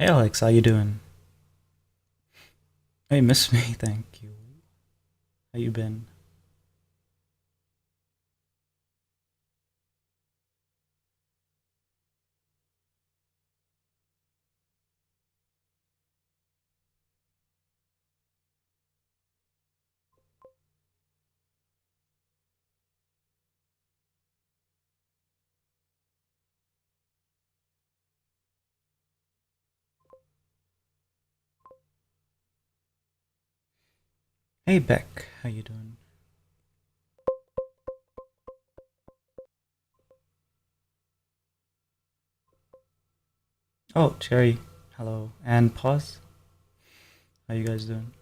Hey Alex, how you doing? Hey, miss me, thank you. How you been? Hey Beck, how you doing? Oh, Cherry, hello. And Pause, how you guys doing?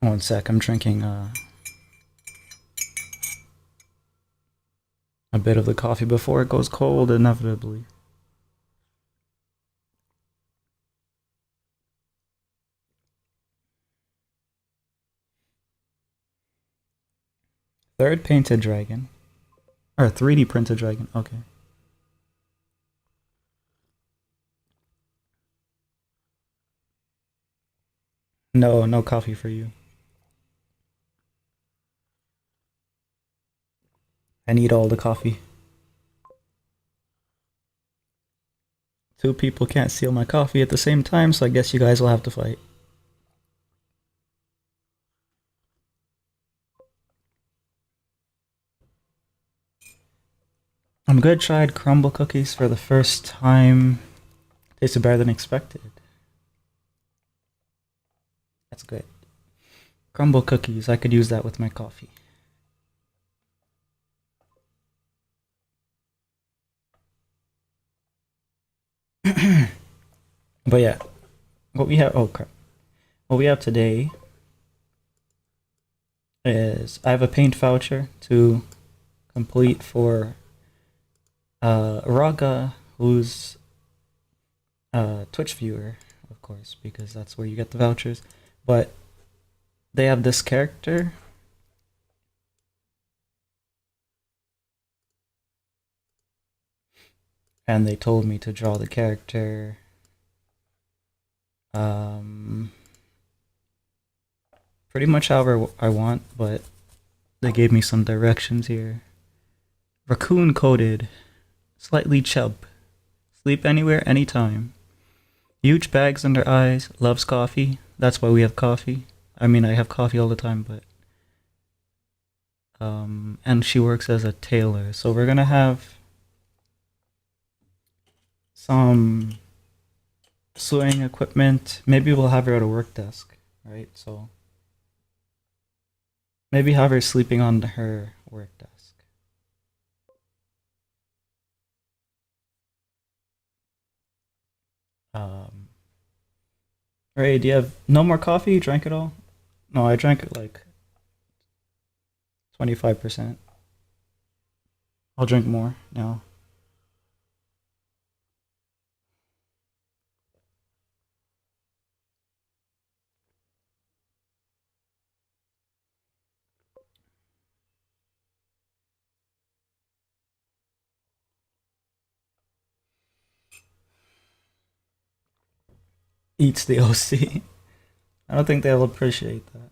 One sec, I'm drinking a bit of the coffee before it goes cold, inevitably. Third painted dragon. Or 3D printed dragon, okay. No, no coffee for you. I need all the coffee. Two people can't steal my coffee at the same time, so I guess you guys will have to fight. I'm good, tried crumble cookies for the first time. Tasted better than expected. That's good. Crumble cookies, I could use that with my coffee. But yeah, what we have, oh crap. What we have today is I have a paint voucher to complete for Raga, who's a Twitch viewer, of course, because that's where you get the vouchers. But they have this character, and they told me to draw the character. Um, Pretty much however I want, but they gave me some directions here. Raccoon coated, slightly chub, sleep anywhere, anytime. Huge bags under eyes, loves coffee. That's why we have coffee. I mean, I have coffee all the time, but and she works as a tailor. So we're gonna have some sewing equipment. Maybe we'll have her at a work desk, right? So maybe have her sleeping on her work desk. Um, Ray, do you have no more coffee? You drank it all? No, I drank it like 25%. I'll drink more now. Eats the OC. I don't think they'll appreciate that.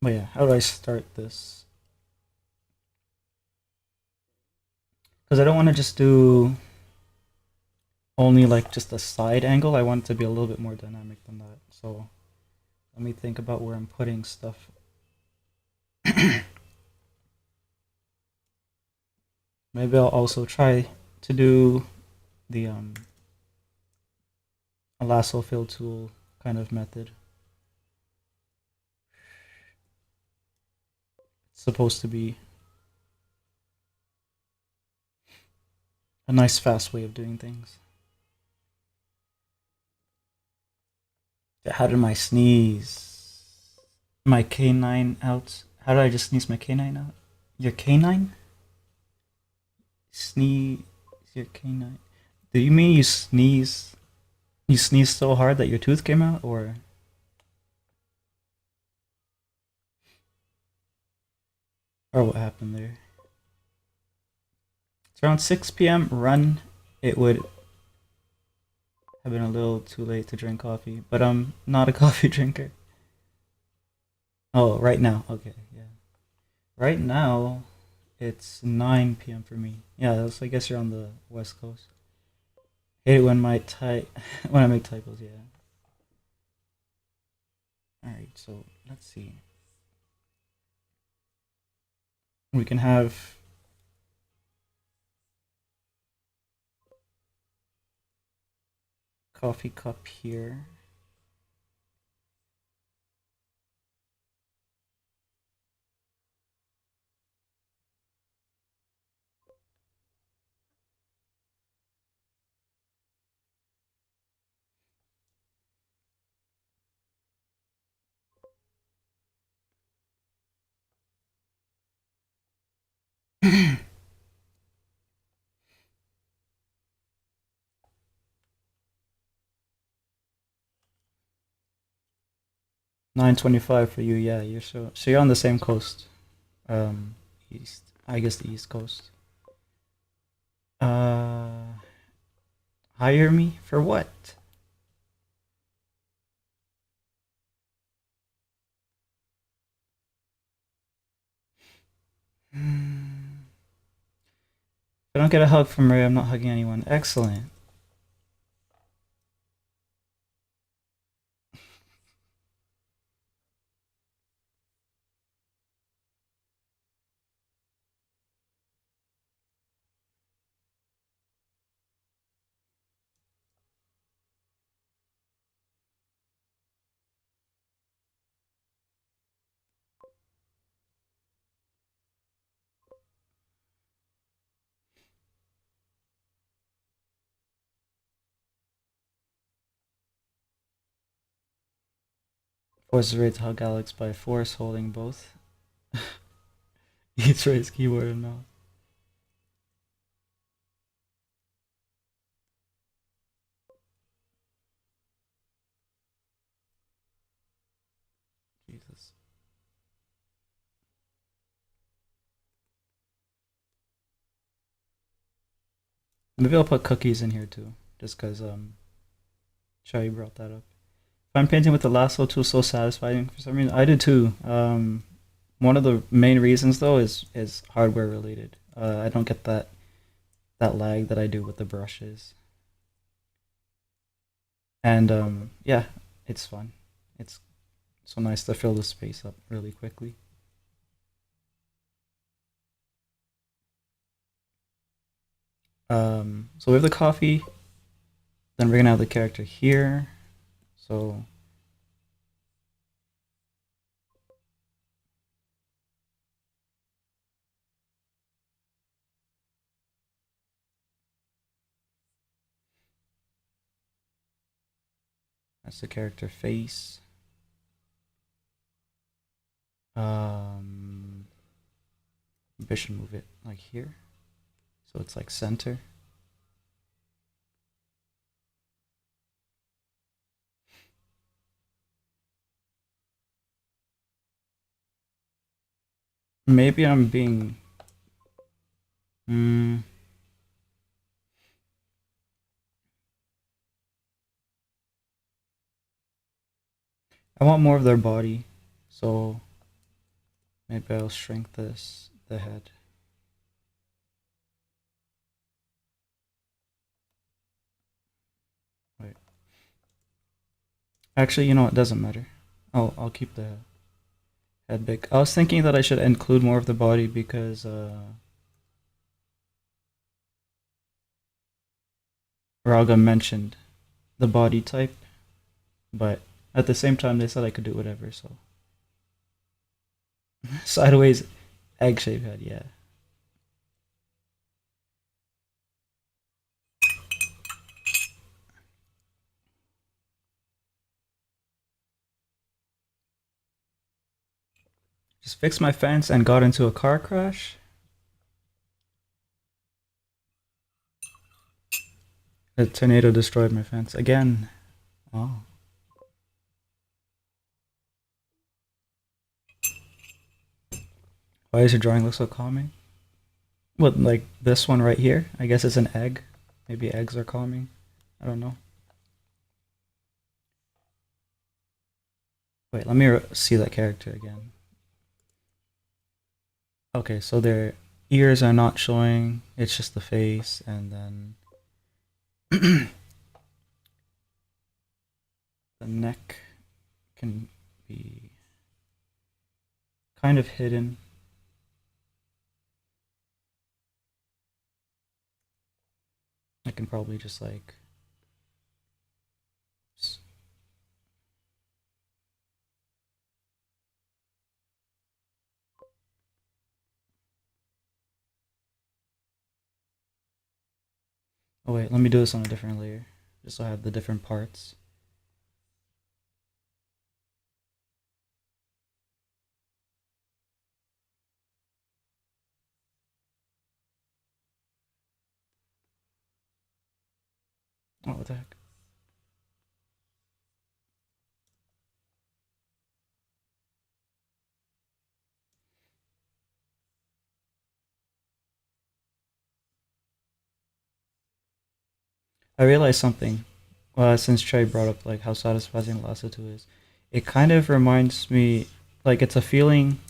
But yeah, how do I start this? Because I don't want to just do only like just a side angle. I want it to be a little bit more dynamic than that. So let me think about where I'm putting stuff. Maybe I'll also try to do the a lasso fill tool kind of method. supposed to be a nice, fast way of doing things. How did my sneeze? My canine out? How did I just sneeze my canine out? Your canine? Sneeze your canine. Do you mean you sneeze? You sneezed so hard that your tooth came out, or what happened there? It's around 6 p.m. Run. It would have been a little too late to drink coffee, but I'm not a coffee drinker. Oh, right now. Okay, yeah. Right now, it's 9 p.m. for me. Yeah, so I guess you're on the West Coast. Hate it when my when I make typos. Yeah. All right. So let's see. We can have coffee cup here. $9.25 for you. Yeah, you're on the same coast. Um, east. I guess the East Coast. Uh, hire me for what? If I don't get a hug from Ray, I'm not hugging anyone. Excellent. Force Ray to hug Alex by force holding both. Eats Ray's keyboard and mouse. Jesus. Maybe I'll put cookies in here too, just because Shai brought that up. If I'm painting with the lasso tool, so satisfying for some reason. I do too. One of the main reasons though is hardware related. I don't get that lag that I do with the brushes, and yeah, it's fun. It's so nice to fill the space up really quickly. So we have the coffee. Then we're gonna have the character here. So that's the character face. Um, I should move it like here, so it's like center. Maybe I'm being. Mm, I want more of their body, so maybe I'll shrink the head. Wait. Actually, you know, it doesn't matter. I'll keep the head big. I was thinking that I should include more of the body because Raga mentioned the body type, but at the same time they said I could do whatever. So sideways Egg shaped head, yeah. Just fixed my fence and got into a car crash. A tornado destroyed my fence again. Oh. Why does your drawing look so calming? What, like this one right here? I guess it's an egg. Maybe eggs are calming. I don't know. Wait, let me see that character again. Okay, so their ears are not showing. It's just the face, and then the neck can be kind of hidden. I can probably just like. Oh wait, let me do this on a different layer, just so I have the different parts. Oh, what the heck? I realized something. Since Trey brought up like how satisfying Lasso 2 is, it kind of reminds me, like it's a feeling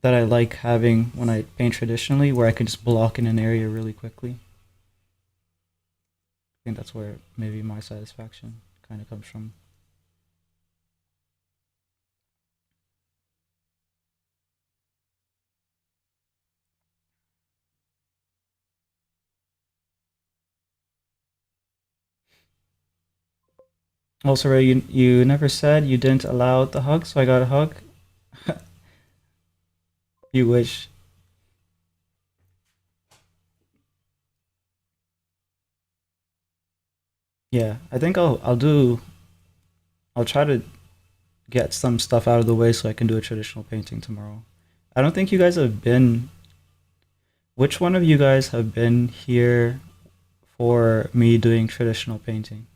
that I like having when I paint traditionally, where I can just block in an area really quickly. I think that's where maybe my satisfaction kind of comes from. Also, Ray, you never said you didn't allow the hug, so I got a hug. You wish. Yeah, I think I'll try to get some stuff out of the way so I can do a traditional painting tomorrow. I don't think you guys have been. Which one of you guys have been here for me doing traditional painting?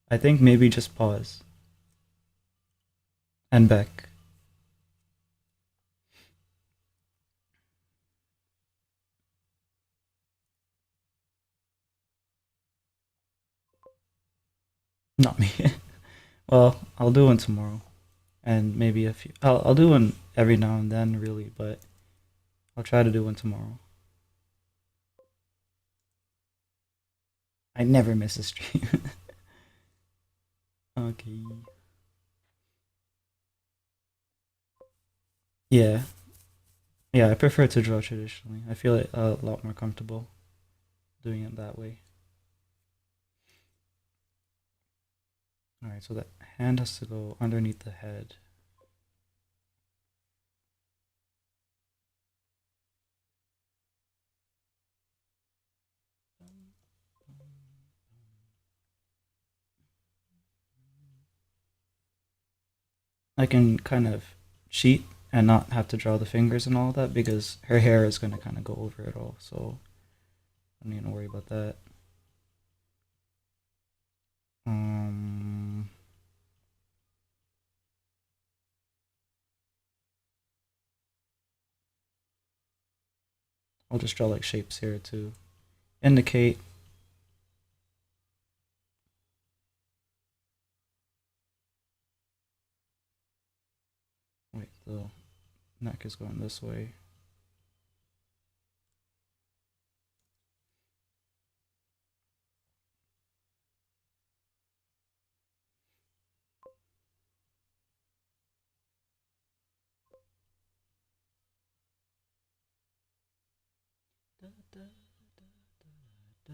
I think maybe just pause and Beck. Not me. Well, I'll do one tomorrow, and maybe a few. I'll do one every now and then, really, but I'll try to do one tomorrow. I never miss a stream. Okay. Yeah, yeah. I prefer to draw traditionally. I feel it a lot more comfortable doing it that way. All right, so that hand has to go underneath the head. I can kind of cheat and not have to draw the fingers and all that because her hair is going to kind of go over it all. So I don't need to worry about that. Um, I'll just draw like shapes here to indicate. Wait, the neck is going this way. Da, da, da, da, da.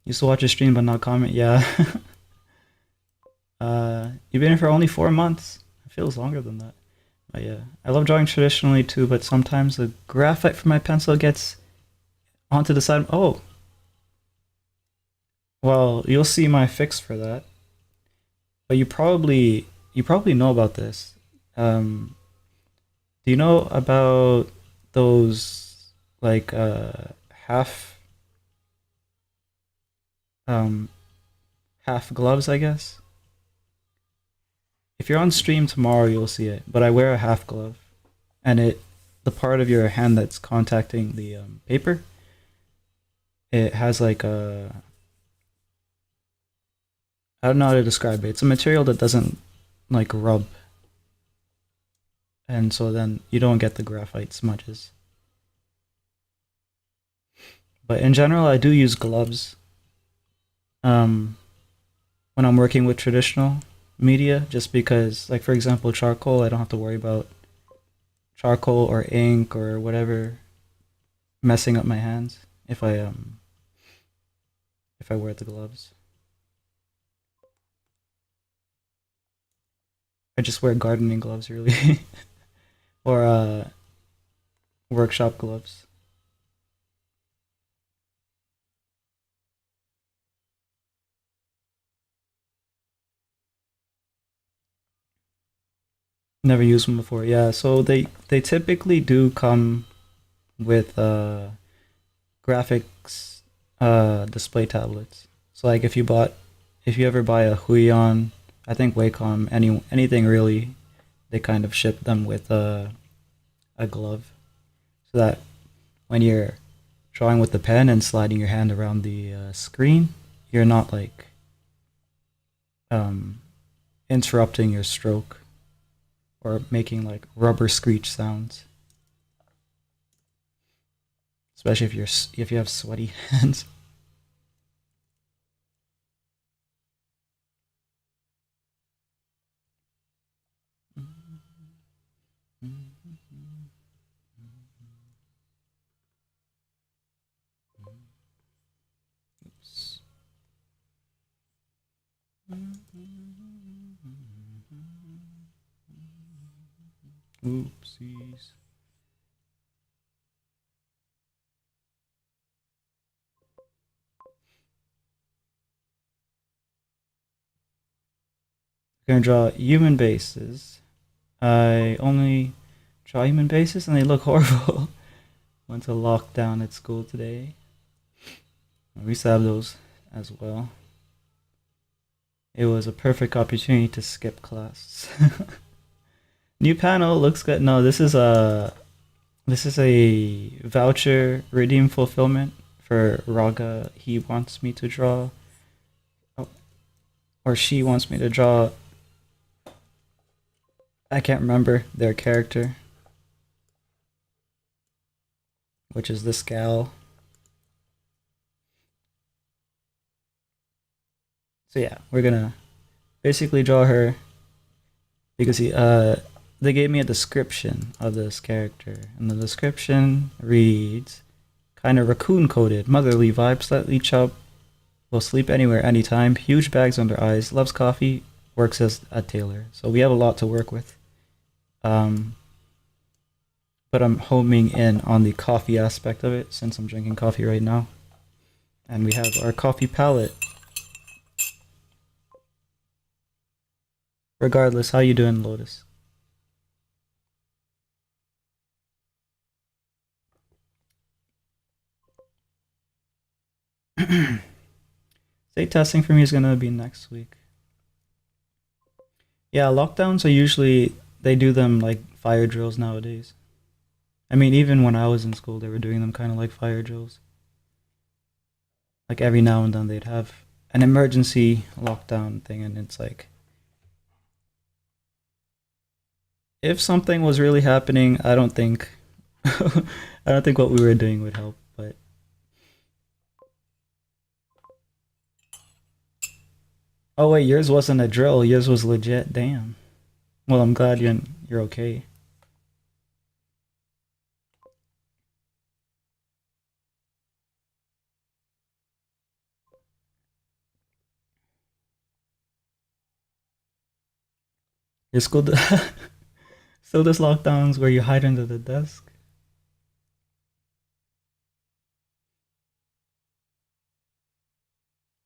Used to watch a stream but not comment. Yeah. You've been here for only 4 months. It feels longer than that. But yeah, I love drawing traditionally too, but sometimes the graphite from my pencil gets onto the side. Oh, well, you'll see my fix for that. But you probably know about this. Um, do you know about those like half um half gloves, I guess? If you're on stream tomorrow, you'll see it. But I wear a half glove, and the part of your hand that's contacting the paper, it has like a I don't know how to describe it. It's a material that doesn't like rub, and so then you don't get the graphite smudges. But in general, I do use gloves um, when I'm working with traditional media, just because, like for example, charcoal, I don't have to worry about charcoal or ink or whatever messing up my hands if I wear the gloves. I just wear gardening gloves really, or workshop gloves. Never used them before. Yeah, so they typically do come with graphics display tablets. So like if you ever buy a Huion, I think Wacom, anything really, they kind of ship them with a glove so that when you're drawing with the pen and sliding your hand around the screen, you're not like um, interrupting your stroke or making like rubber screech sounds, especially if you have sweaty hands. Oops. Oopsies. I'm gonna draw human bases. I only draw human bases and they look horrible. Went to lockdown at school today. We used to have those as well. It was a perfect opportunity to skip class. New panel looks good. No, this is a voucher redeem fulfillment for Raga. He wants me to draw, oh, or she wants me to draw. I can't remember their character, which is this gal. So yeah, we're gonna basically draw her because they gave me a description of this character, and the description reads kind of raccoon coated, motherly vibe, slightly chub, will sleep anywhere, anytime, huge bags under eyes, loves coffee, works as a tailor. So we have a lot to work with. Um, but I'm homing in on the coffee aspect of it since I'm drinking coffee right now. And we have our coffee palette. Regardless, how you doing, Lotus? State testing for me is gonna be next week. Yeah, lockdowns are usually they do them like fire drills nowadays. I mean, even when I was in school, they were doing them kind of like fire drills. Like every now and then they'd have an emergency lockdown thing, and it's like if something was really happening, I don't think I don't think what we were doing would help. But oh wait, yours wasn't a drill. Yours was legit. Damn. Well, I'm glad you're okay. Your school still does lockdowns where you hide under the desk.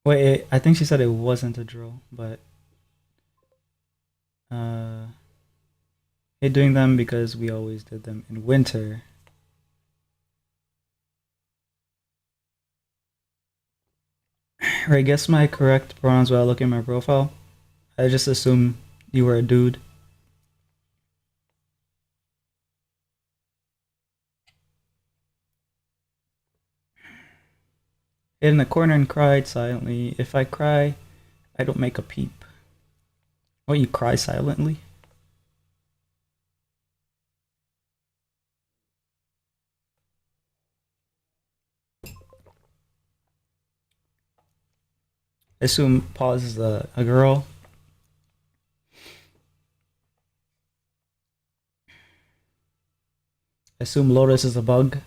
Wait, I think she said it wasn't a drill, but uh, they're doing them because we always did them in winter. Right, guess my correct pronouns while looking at my profile. I just assume you were a dude. Hid in the corner and cried silently. If I cry, I don't make a peep. Oh, you cry silently? Assume Pause is a girl. Assume Lotus is a bug.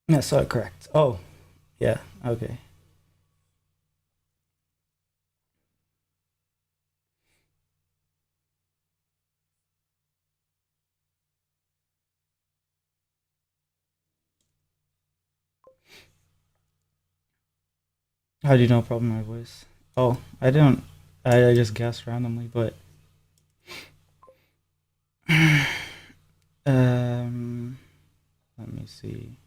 Yeah, so correct. Oh, yeah, okay. How do you know problem my voice? Oh, I didn't. I just guessed randomly, but um, let me see.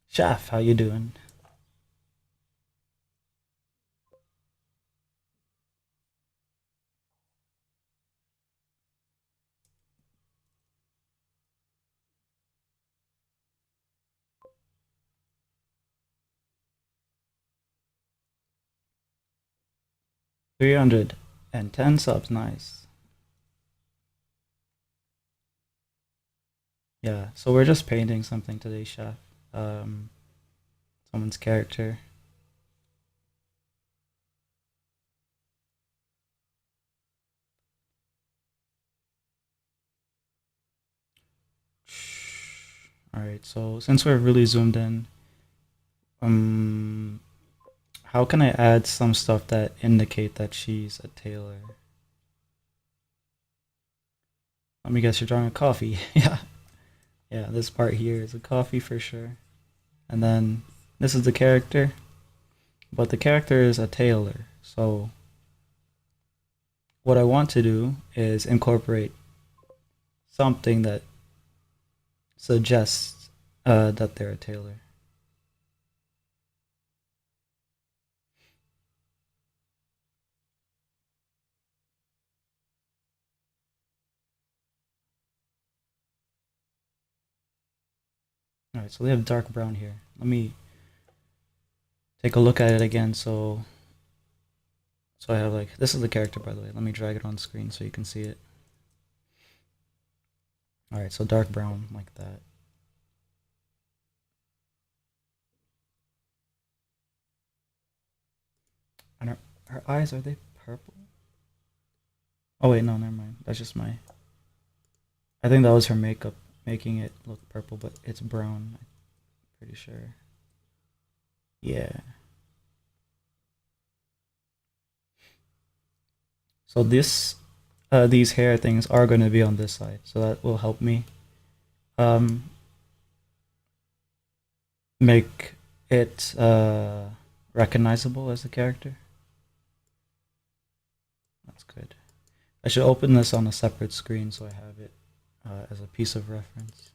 Chef, how you doing? $310 subs, nice. Yeah, so we're just painting something today, chef. Um, Someone's character. All right, so since we're really zoomed in, um, how can I add some stuff that indicate that she's a tailor? Let me guess, you're drawing a coffee. Yeah, yeah. This part here is a coffee for sure. And then this is the character, but the character is a tailor. So what I want to do is incorporate something that suggests that they're a tailor. All right, so they have dark brown here. Let me take a look at it again. So I have like this is the character, by the way. Let me drag it on screen so you can see it. All right, so dark brown like that. And her eyes, are they purple? Oh wait, no, never mind. That's just my. I think that was her makeup making it look purple, but it's brown. I'm pretty sure. Yeah. So these hair things are going to be on this side, so that will help me um, make it recognizable as the character. That's good. I should open this on a separate screen so I have it as a piece of reference.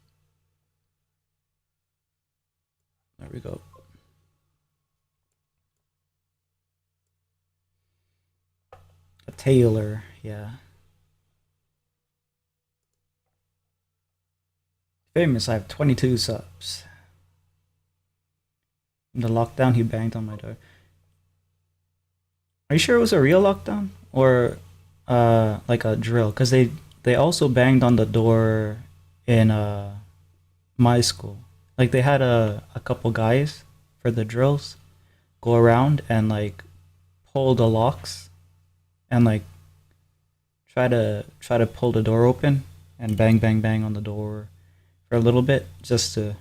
There we go. A tailor, yeah. Famous, I have 22 subs. In the lockdown, he banged on my door. Are you sure it was a real lockdown? Or like a drill? Because they also banged on the door in my school. Like they had a couple guys for the drills go around and like pull the locks and like try to pull the door open and bang bang bang on the door for a little bit just to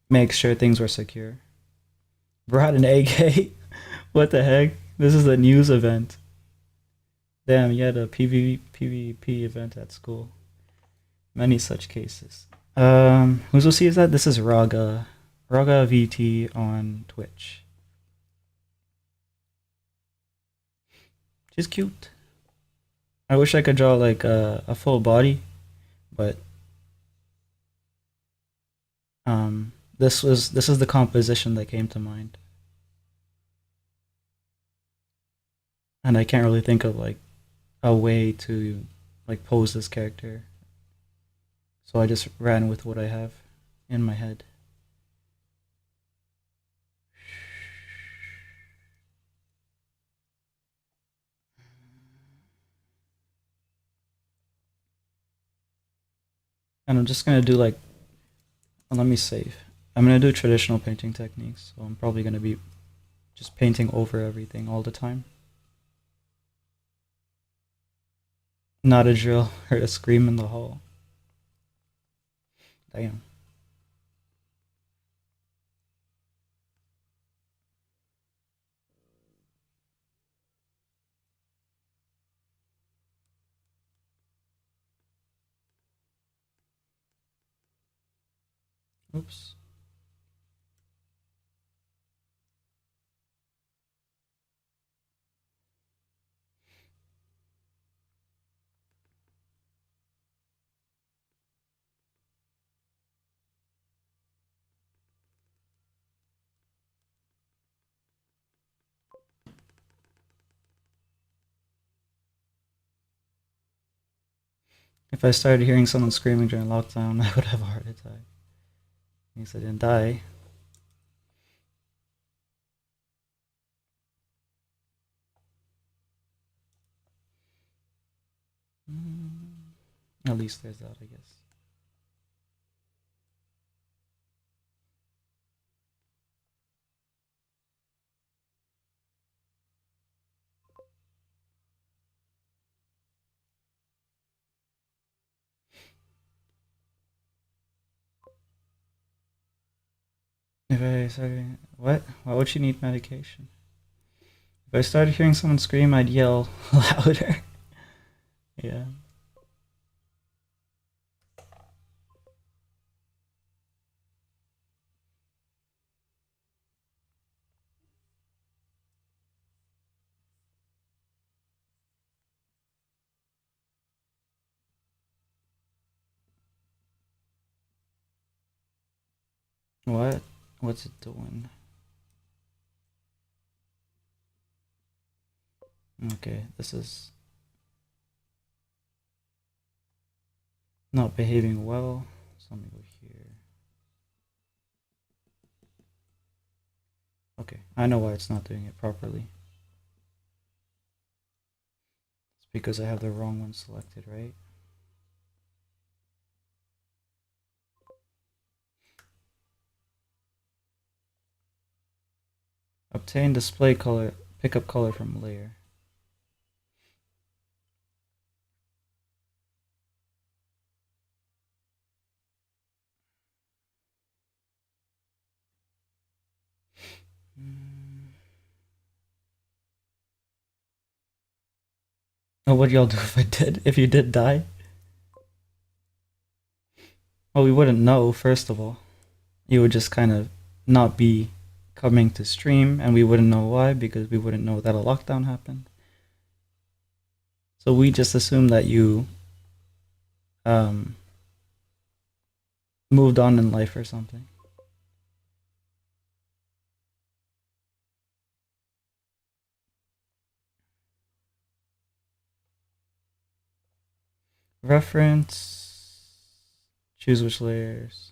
make sure things were secure. Brought an AK? What the heck? This is a news event. Damn, you had a PvP event at school. Many such cases. Whose OC is that? This is Raga. Raga VT on Twitch. She's cute. I wish I could draw like a full body, but this is the composition that came to mind, and I can't really think of like a way to like pose this character, so I just ran with what I have in my head. And I'm just gonna do like, let me save. I'm gonna do traditional painting techniques, so I'm probably gonna be just painting over everything all the time. Not a drill. Heard a scream in the hall. Damn. Oops. If I started hearing someone screaming during lockdown, I would have a heart attack. At least I didn't die. At least there's that, I guess. If I started, what? Why would she need medication? If I started hearing someone scream, I'd yell louder. Yeah. What? What's it doing? Okay, this is not behaving well. So let me go here. Okay, I know why it's not doing it properly. It's because I have the wrong one selected, right? Obtain display color, pickup color from layer. Oh, what y'all do if I did? If you did die? Well, we wouldn't know, first of all. You would just kind of not be coming to stream, and we wouldn't know why, because we wouldn't know that a lockdown happened. So we just assume that you um, moved on in life or something. Reference. Choose which layers.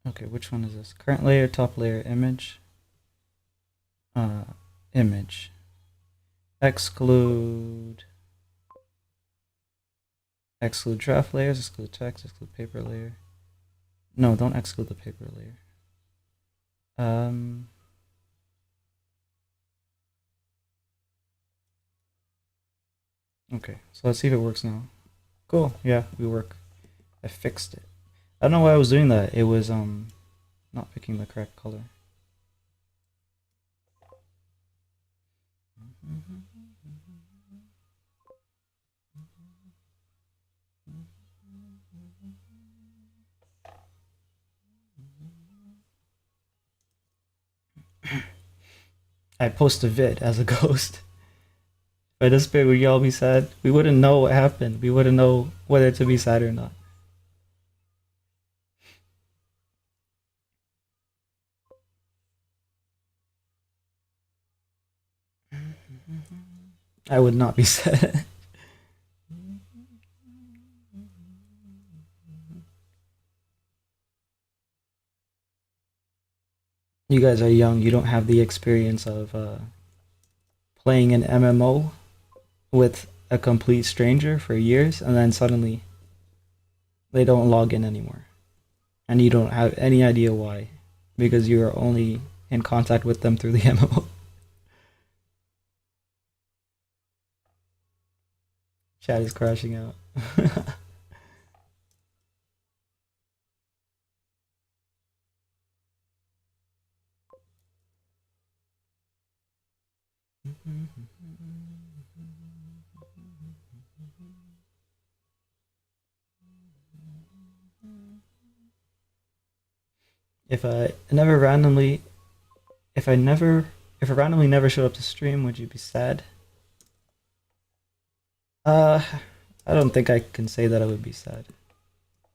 Okay, which one is this? Current layer, top layer, image. Image. Exclude. Exclude draft layers, exclude text, exclude paper layer. No, don't exclude the paper layer. Okay, so let's see if it works now. Cool, yeah, we work. I fixed it. I don't know why I was doing that. It was not picking the correct color. I post a vid as a ghost. If I disappeared, would y'all be sad? We wouldn't know what happened. We wouldn't know whether to be sad or not. I would not be sad. You guys are young. You don't have the experience of playing an MMO with a complete stranger for years, and then suddenly they don't log in anymore, and you don't have any idea why, because you are only in contact with them through the MMO. Chat is crashing out. If I never randomly, if I never, if I randomly never showed up to stream, would you be sad? Uh, I don't think I can say that I would be sad,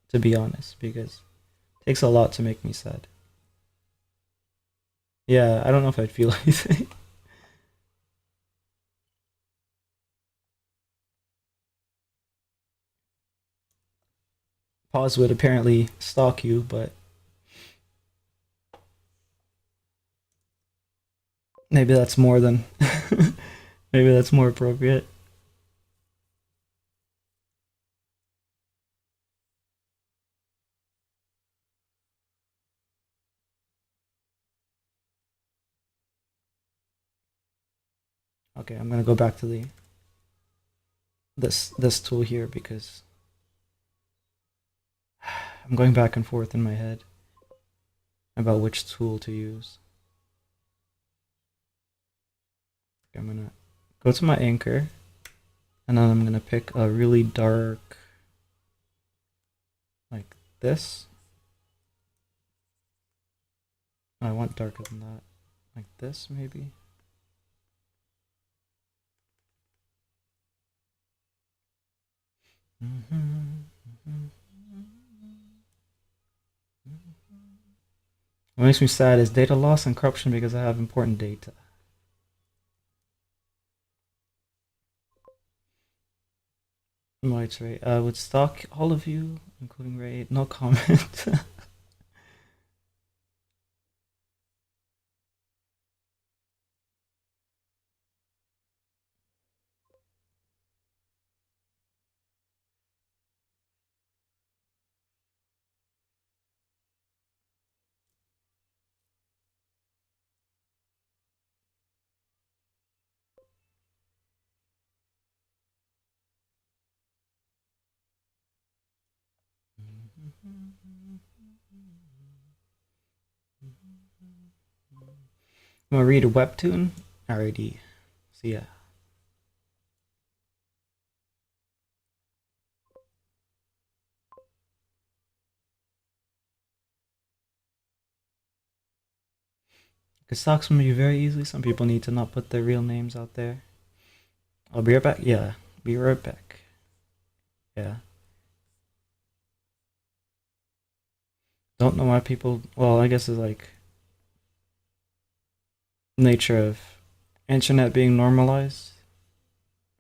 to be honest, because it takes a lot to make me sad. Yeah, I don't know if I'd feel anything. Pause would apparently stalk you, but maybe that's more than, maybe that's more appropriate. Okay, I'm gonna go back to the this tool here because I'm going back and forth in my head about which tool to use. Okay, I'm gonna go to my anchor, and then I'm gonna pick a really dark, like this. I want darker than that, like this maybe. What makes me sad is data loss and corruption because I have important data. Right, right. I would stalk all of you, including Ray. No comment. I'm gonna read a webtoon. Alrighty. See ya. Cause stalks can be very easily. Some people need to not put their real names out there. I'll be right back. Yeah, be right back. Yeah. Don't know why people. Well, I guess it's like nature of internet being normalized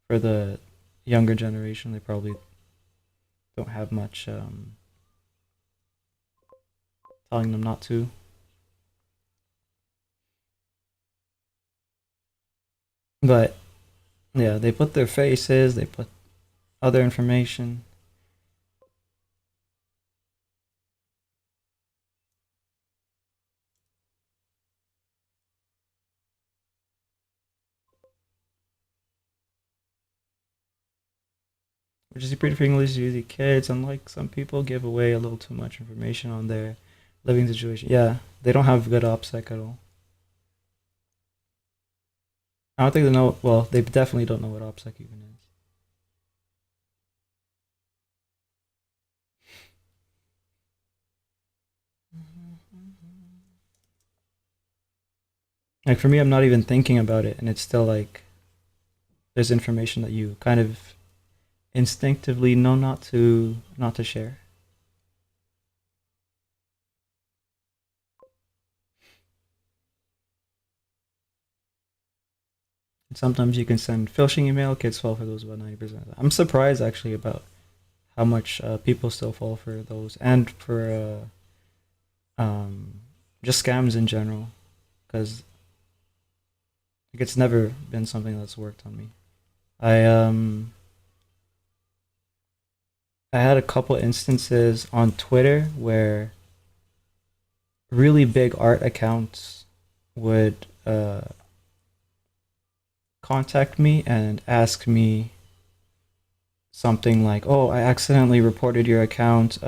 for the younger generation. They probably don't have much telling them not to. But yeah, they put their faces. They put other information. Which is pretty frequently usually kids, unlike some people give away a little too much information on their living situation. Yeah, they don't have good OPSEC at all. I don't think they know. Well, they definitely don't know what OPSEC even is. Like for me, I'm not even thinking about it, and it's still like there's information that you kind of instinctively know not to share. And sometimes you can send phishing email, kids fall for those about 90%. I'm surprised actually about how much people still fall for those and for just scams in general, because like, it's never been something that's worked on me. I um I had a couple instances on Twitter where really big art accounts would contact me and ask me something like, "Oh, I accidentally reported your account.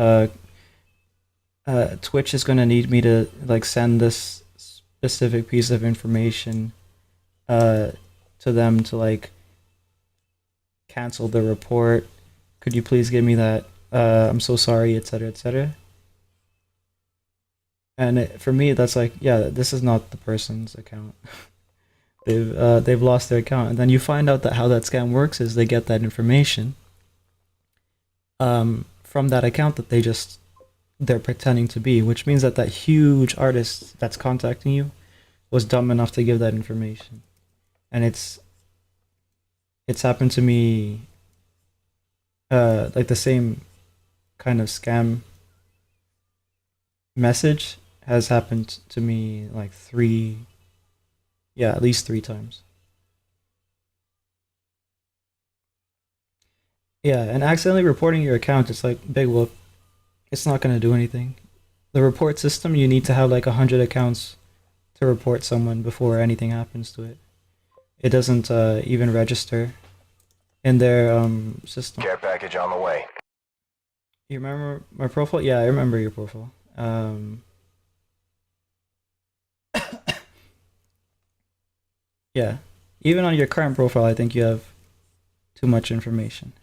Twitch is gonna need me to like send this specific piece of information uh, to them to like cancel the report. Could you please give me that? I'm so sorry, etc., etc." And for me, that's like, yeah, this is not the person's account. They've lost their account, and then you find out that how that scam works is they get that information from that account that they're pretending to be, which means that that huge artist that's contacting you was dumb enough to give that information, and it's happened to me like the same kind of scam message has happened to me like at least three times. Yeah, and accidentally reporting your account, it's like big whoop. It's not gonna do anything. The report system, you need to have like 100 accounts to report someone before anything happens to it. It doesn't even register in their system. Care package on the way. You remember my profile? Yeah, I remember your profile. Yeah, even on your current profile, I think you have too much information.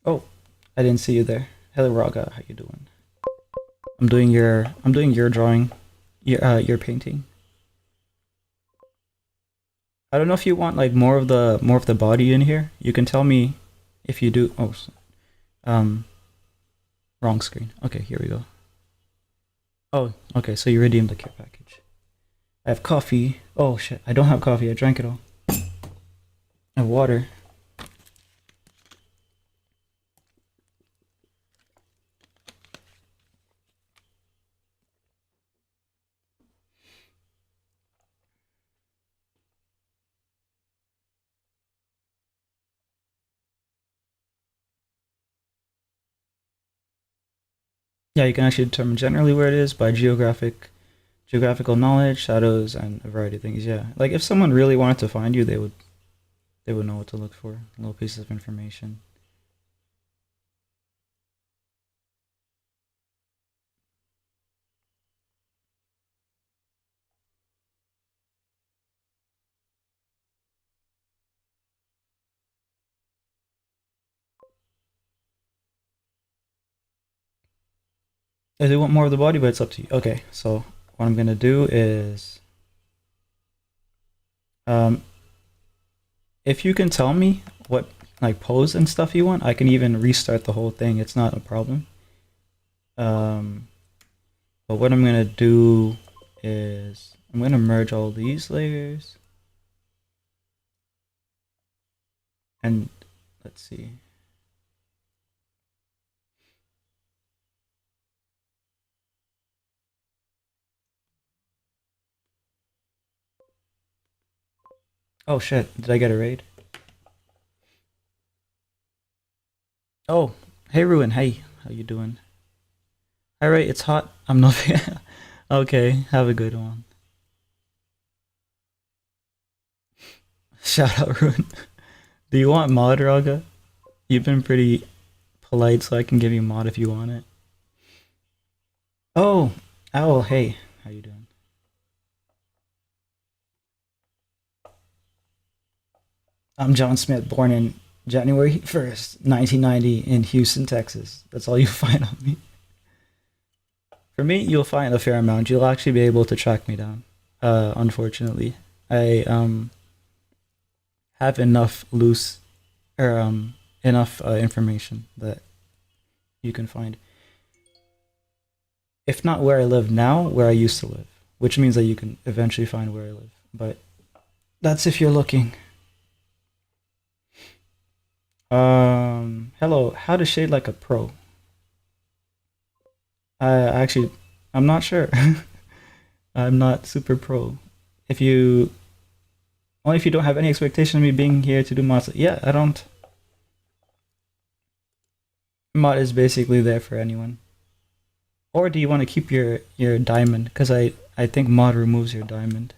Oh, I didn't see you there. Hello, Raga. How you doing? I'm doing your drawing, your painting. I don't know if you want like more of the body in here. You can tell me if you do. Oh, um, wrong screen. Okay, here we go. Oh, okay. So you redeemed the care package. I have coffee. Oh shit, I don't have coffee. I drank it all. I have water. Yeah, you can actually determine generally where it is by geographical knowledge, shadows, and a variety of things. Yeah, like if someone really wanted to find you, they would know what to look for. Little pieces of information. If they want more of the body, but it's up to you. Okay, so what I'm gonna do is, um, if you can tell me what like pose and stuff you want, I can even restart the whole thing. It's not a problem. Um, but what I'm gonna do is I'm gonna merge all these layers and let's see. Oh shit, did I get a raid? Oh, hey Ruin, hey, how you doing? All right, it's hot. I'm not. Okay, have a good one. Shout out Rune. Do you want mod, Raga? You've been pretty polite, so I can give you mod if you want it. Oh, Owl, hey. How you doing? I'm John Smith, born in January 1st, 1990 in Houston, Texas. That's all you find on me. For me, you'll find a fair amount. You'll actually be able to track me down. Unfortunately. I have enough loose or enough information that you can find. If not where I live now, where I used to live, which means that you can eventually find where I live. But that's if you're looking. Hello. How to shade like a pro? Actually, I'm not sure. I'm not super pro. If you only if you don't have any expectation of me being here to do mods. Yeah, I don't. Mod is basically there for anyone. Or do you want to keep your diamond? Because I think mod removes your diamond.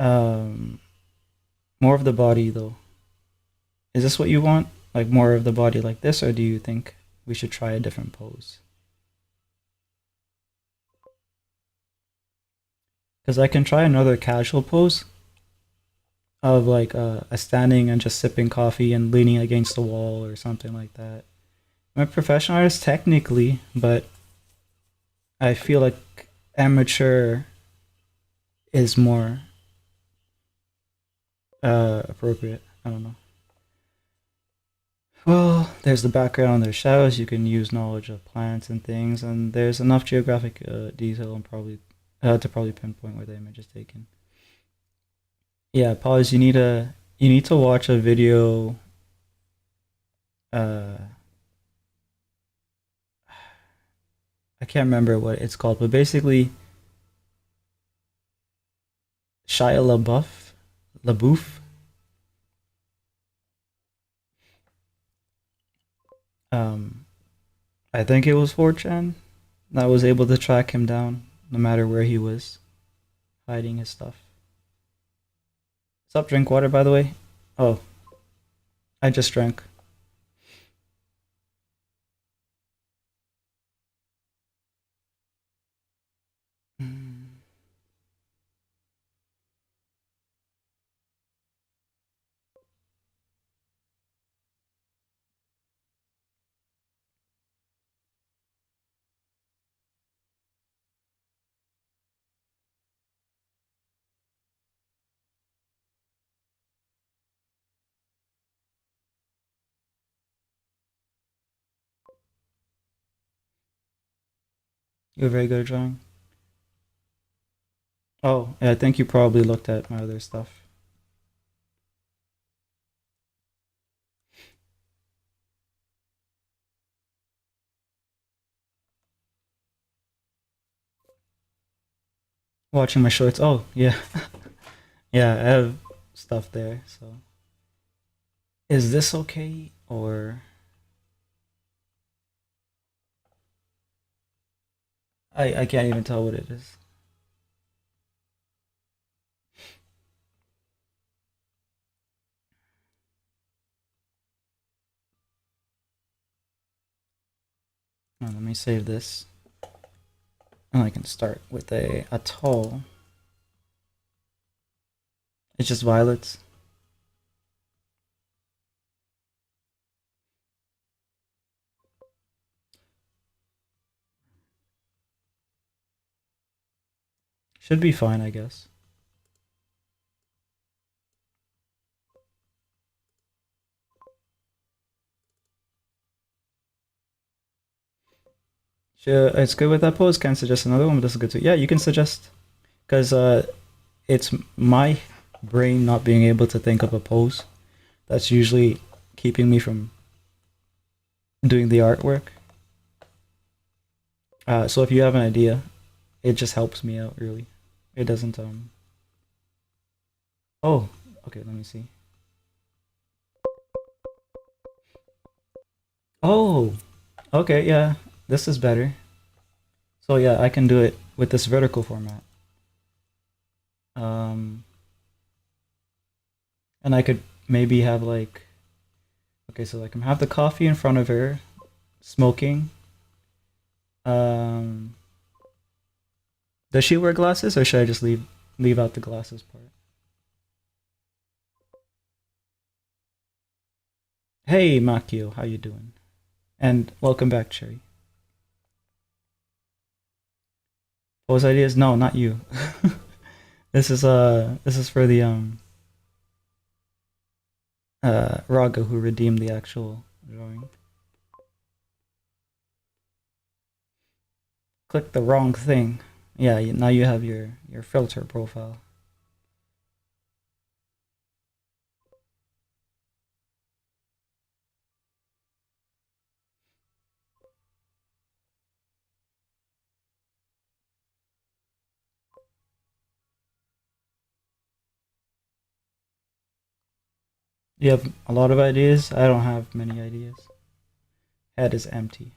Um, More of the body though. Is this what you want? Like more of the body like this, or do you think we should try a different pose? Because I can try another casual pose of like a standing and just sipping coffee and leaning against the wall or something like that. I'm a professional artist technically, but I feel like amateur is more appropriate. I don't know. Well, there's the background, there's shadows, you can use knowledge of plants and things, and there's enough geographic detail and probably to probably pinpoint where the image is taken. Yeah, pause. You need to watch a video. Uh, I can't remember what it's called, but basically Shia LaBeouf. Um, I think it was 4chan that was able to track him down no matter where he was hiding his stuff. Stop, drink water, by the way. Oh, I just drank. Mm. You're very good at drawing. Oh, yeah, I think you probably looked at my other stuff. Watching my shorts. Oh, yeah. Yeah, I have stuff there, so. Is this okay? Or. I can't even tell what it is. Oh, let me save this. And I can start with a tall. It's just violets. Should be fine, I guess. Sure, it's good with that pose. Can suggest another one, but this is good too. Yeah, you can suggest. Because it's my brain not being able to think of a pose that's usually keeping me from doing the artwork. So if you have an idea, it just helps me out really. It doesn't Oh, okay, let me see. Oh, okay, yeah. This is better. So yeah, I can do it with this vertical format. Um, and I could maybe have like, okay, so I can have the coffee in front of her, smoking. Um, does she wear glasses, or should I just leave out the glasses part? Hey, Makio, how you doing? And welcome back, Cherry. What was ideas? No, not you. This is for the Raga who redeemed the actual drawing. Click the wrong thing. Yeah, now you have your filter profile. You have a lot of ideas. I don't have many ideas. Head is empty.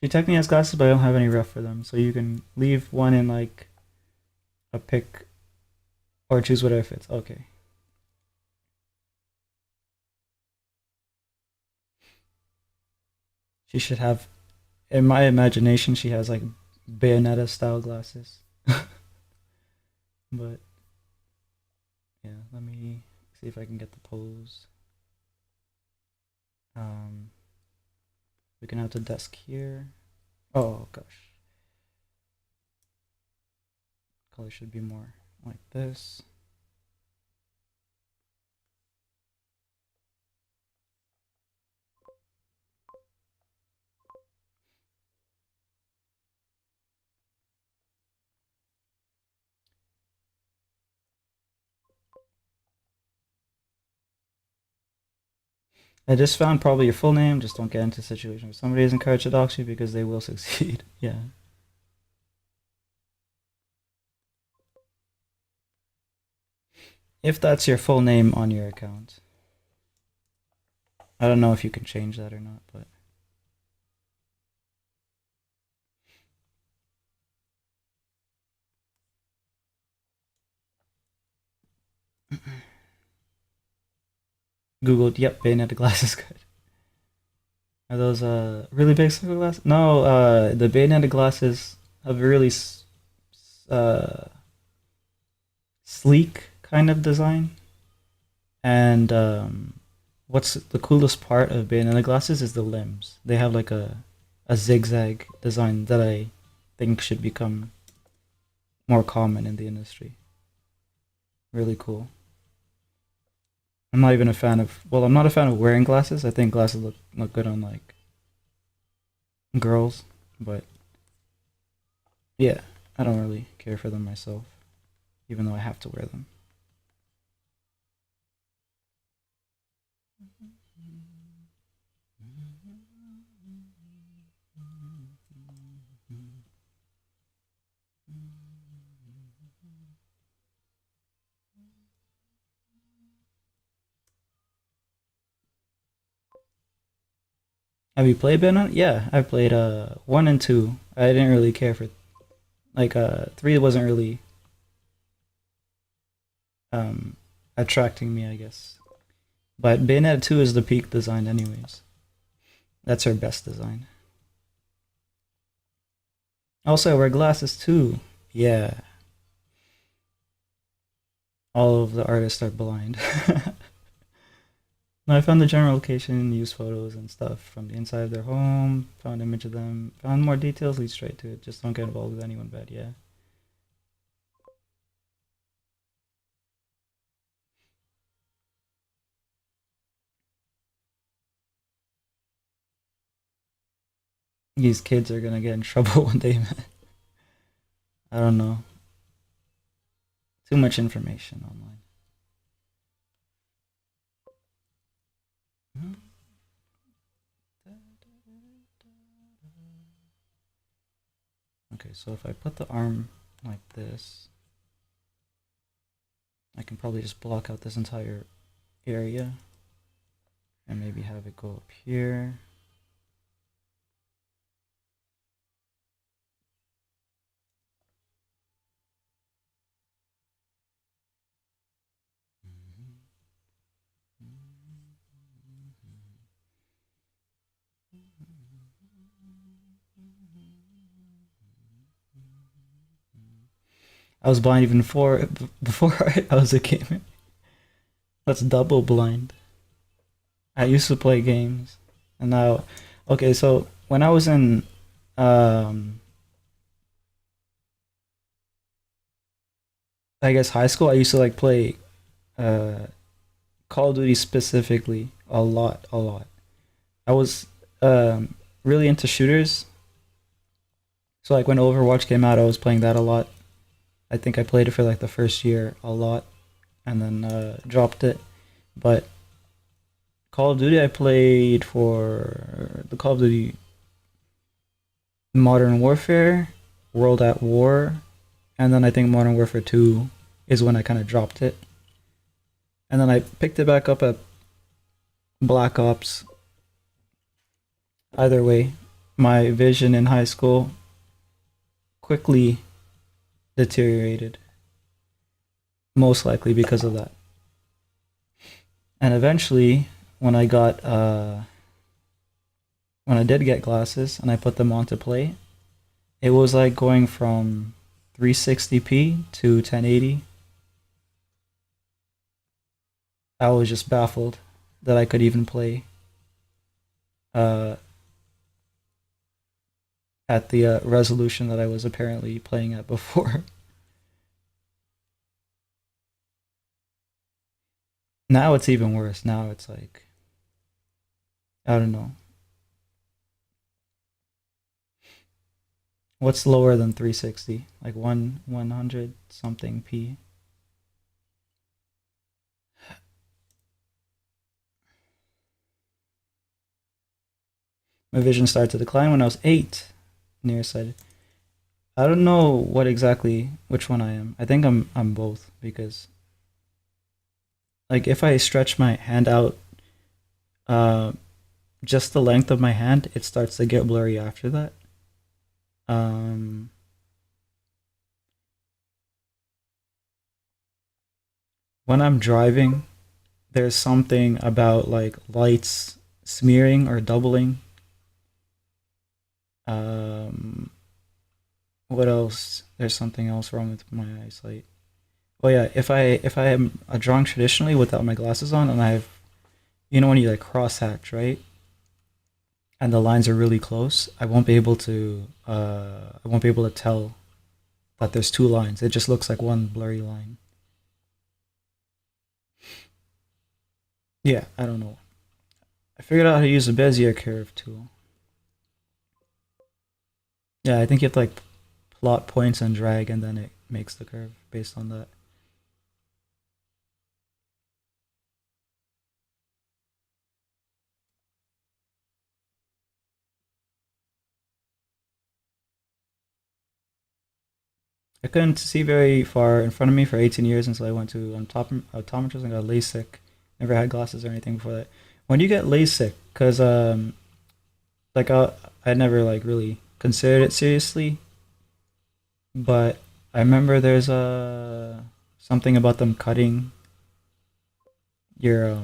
She technically has glasses, but I don't have any ref for them. So you can leave one in like a pick or choose whatever fits. Okay. She should have, in my imagination, she has like Bayonetta style glasses. But yeah, let me see if I can get the pose. Um, we can have the desk here. Oh gosh, color should be more like this. I just found probably your full name. Just don't get into a situation where somebody is encouraged to dox you because they will succeed. Yeah. If that's your full name on your account. I don't know if you can change that or not, but Googled, yep, Bayonetta glasses good. Are those really big sunglasses? No, the Bayonetta glasses have a really uh sleek kind of design. And what's the coolest part of Bayonetta glasses is the limbs. They have like a zigzag design that I think should become more common in the industry. Really cool. I'm not even a fan of. Well, I'm not a fan of wearing glasses. I think glasses look good on like girls, but yeah, I don't really care for them myself, even though I have to wear them. Have you played Bayonetta? Yeah, I played one and two. I didn't really care for like three wasn't really um attracting me, I guess. But Bayonetta 2 is the peak design anyways. That's her best design. Also, I wear glasses too. Yeah, all of the artists are blind. No, I found the general location, used photos and stuff from the inside of their home, found image of them, found more details, lead straight to it. Just don't get involved with anyone bad, yeah. These kids are gonna get in trouble one day, man. I don't know. Too much information online. Okay, so if I put the arm like this. I can probably just block out this entire area and maybe have it go up here. I was blind even before I was a gamer. That's double blind. I used to play games, and now, okay. So when I was in, um, I guess high school, I used to like play uh, Call of Duty specifically a lot, a lot. I was really into shooters, so like when Overwatch came out, I was playing that a lot. I think I played it for like the first year a lot, and then dropped it. But Call of Duty, I played for the Call of Duty Modern Warfare, World at War, and then I think Modern Warfare 2 is when I kind of dropped it. And then I picked it back up at Black Ops. Either way, my vision in high school quickly deteriorated, most likely because of that. And eventually, when I got when I did get glasses and I put them on to play, it was like going from 360p to 1080. I was just baffled that I could even play uh, at the resolution that I was apparently playing at before. Now it's even worse. Now it's like, I don't know. What's lower than 360? Like 100 something p. My vision started to decline when I was 8, nearsighted. I don't know what exactly which one I am. I think I'm both because like if I stretch my hand out uh just the length of my hand, it starts to get blurry after that. Um when I'm driving, there's something about like lights smearing or doubling. Um what else? There's something else wrong with my eyesight. Oh yeah, if I am drawing traditionally without my glasses on and I have, you know when you like cross hatch, right? And the lines are really close, I won't be able to tell that there's two lines. It just looks like one blurry line. Yeah, I don't know. I figured out how to use the Bezier curve tool. Yeah, I think you have to like plot points and drag and then it makes the curve based on that. I couldn't see very far in front of me for 18 years until I went to optometrist and got LASIK. Never had glasses or anything before that. When you get LASIK, because like I never like really considered it seriously, but I remember there's something about them cutting your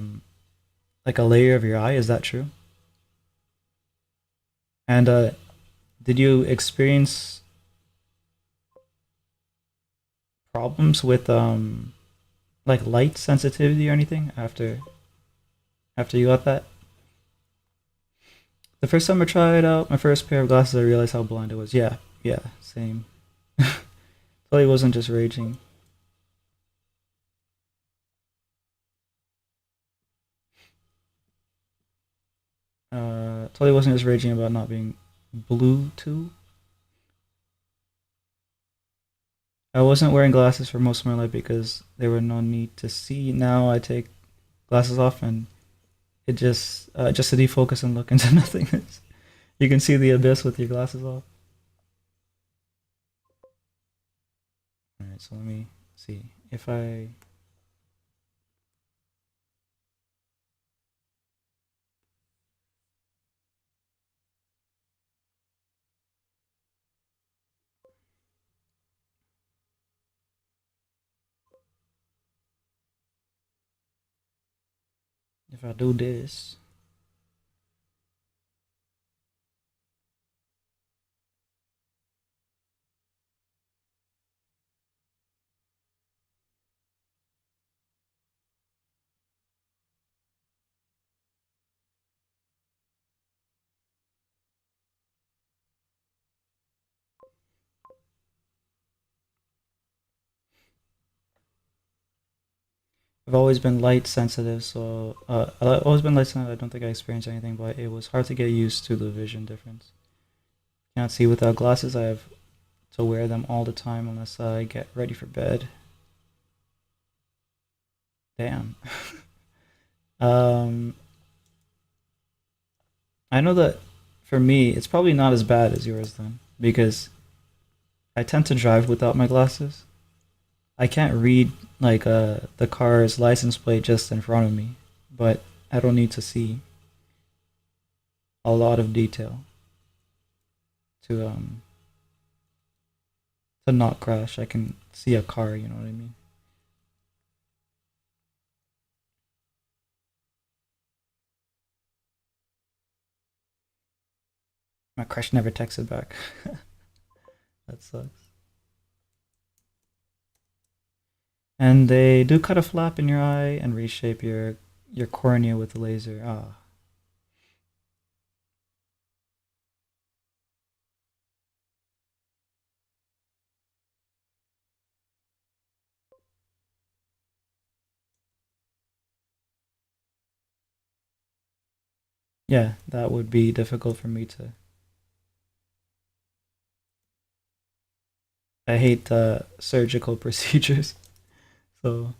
like a layer of your eye. Is that true? And did you experience problems with like light sensitivity or anything after you got that? The first time I tried out my first pair of glasses, I realized how blind I was. Yeah, yeah, same. Totally wasn't just raging. Totally wasn't just raging about not being blue too. I wasn't wearing glasses for most of my life because there were no need to see. Now I take glasses off and it just to defocus and look into nothingness. You can see the abyss with your glasses off. right, so let me see if I if I do this. I've always been light sensitive, so I've always been light sensitive. I don't think I experienced anything, but it was hard to get used to the vision difference. Can't see without glasses. I have to wear them all the time unless I get ready for bed. Damn. um, I know that for me, it's probably not as bad as yours then, because I tend to drive without my glasses. I can't read like the car's license plate just in front of me, but I don't need to see a lot of detail to to not crash. I can see a car, you know what I mean? My crush never texted back. That sucks. And they do cut a flap in your eye and reshape your cornea with a laser. Ah, yeah, that would be difficult for me to. I hate surgical procedures, so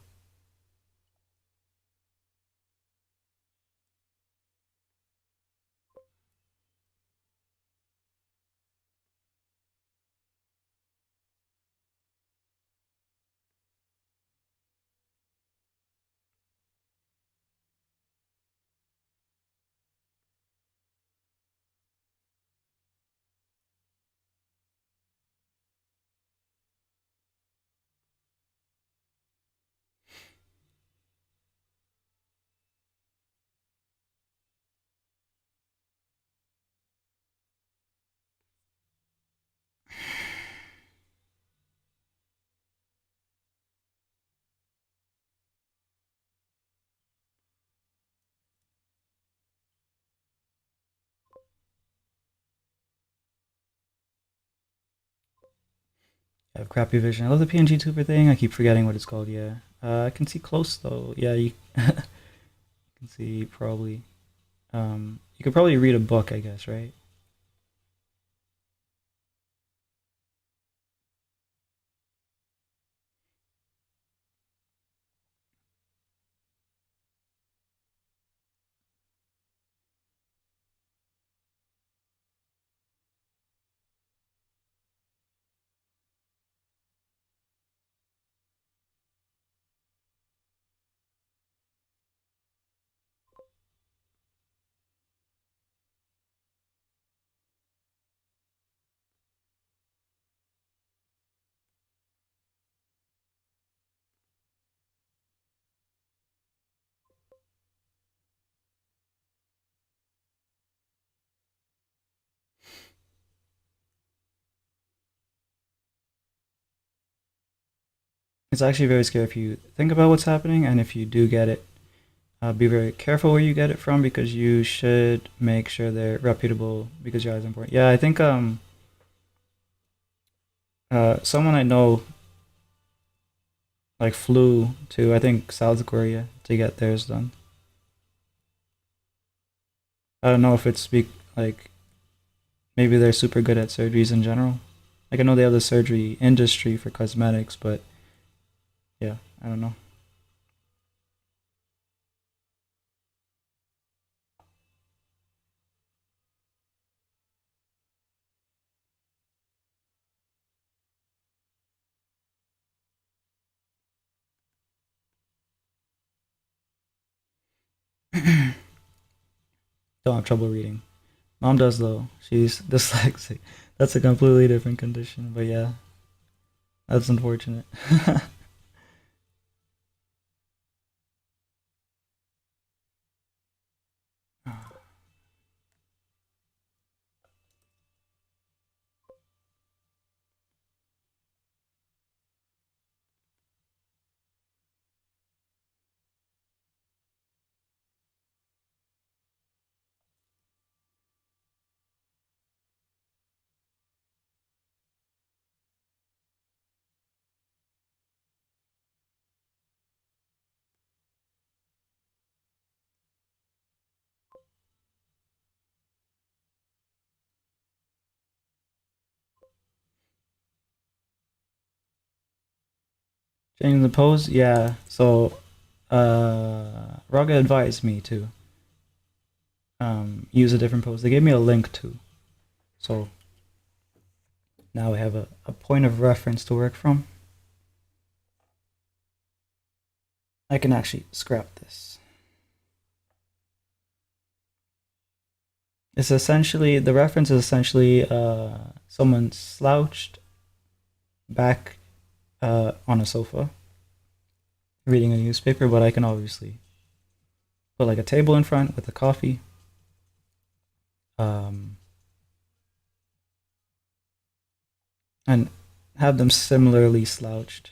I have crappy vision. I love the PNG tuber thing. I keep forgetting what it's called. Yeah, I can see close though. Yeah, you can see probably. You could probably read a book, I guess, right? It's actually very scary if you think about what's happening, and if you do get it, be very careful where you get it from because you should make sure they're reputable because your eyes are important. Yeah, I think someone I know like flew to I think South Korea to get theirs done. I don't know if it's like maybe they're super good at surgeries in general. Like I know they have the surgery industry for cosmetics, but yeah, I don't know. Don't have trouble reading. Mom does though. She's dyslexic. That's a completely different condition. But yeah, that's unfortunate. Changing the pose, yeah. So, Raga advised me to use a different pose. They gave me a link too. So now I have a point of reference to work from. I can actually scrap this. It's essentially the reference is essentially someone slouched back on a sofa reading a newspaper, but I can obviously put like a table in front with a coffee. Um, and have them similarly slouched.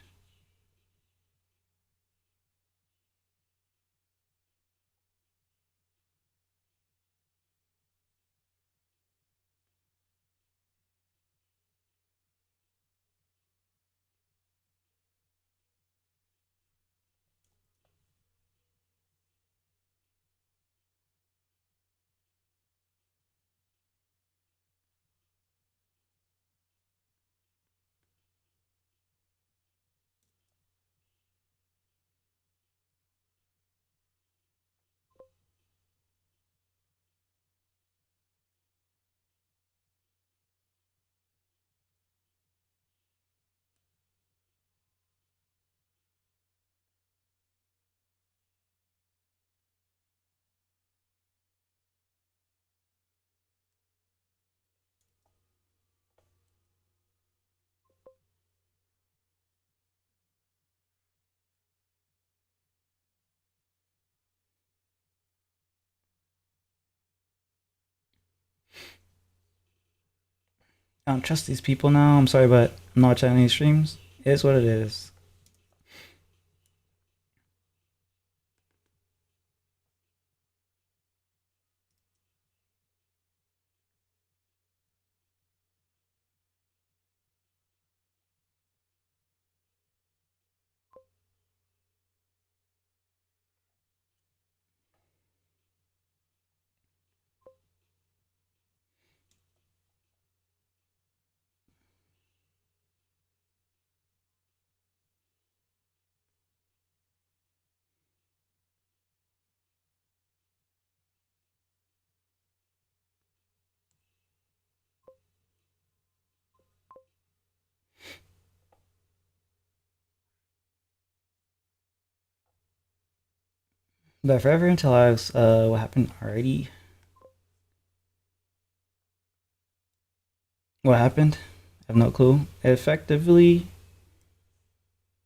I don't trust these people now. I'm sorry, but I'm not watching any streams. It is what it is. But forever until I was, what happened already? What happened? I have no clue. Effectively,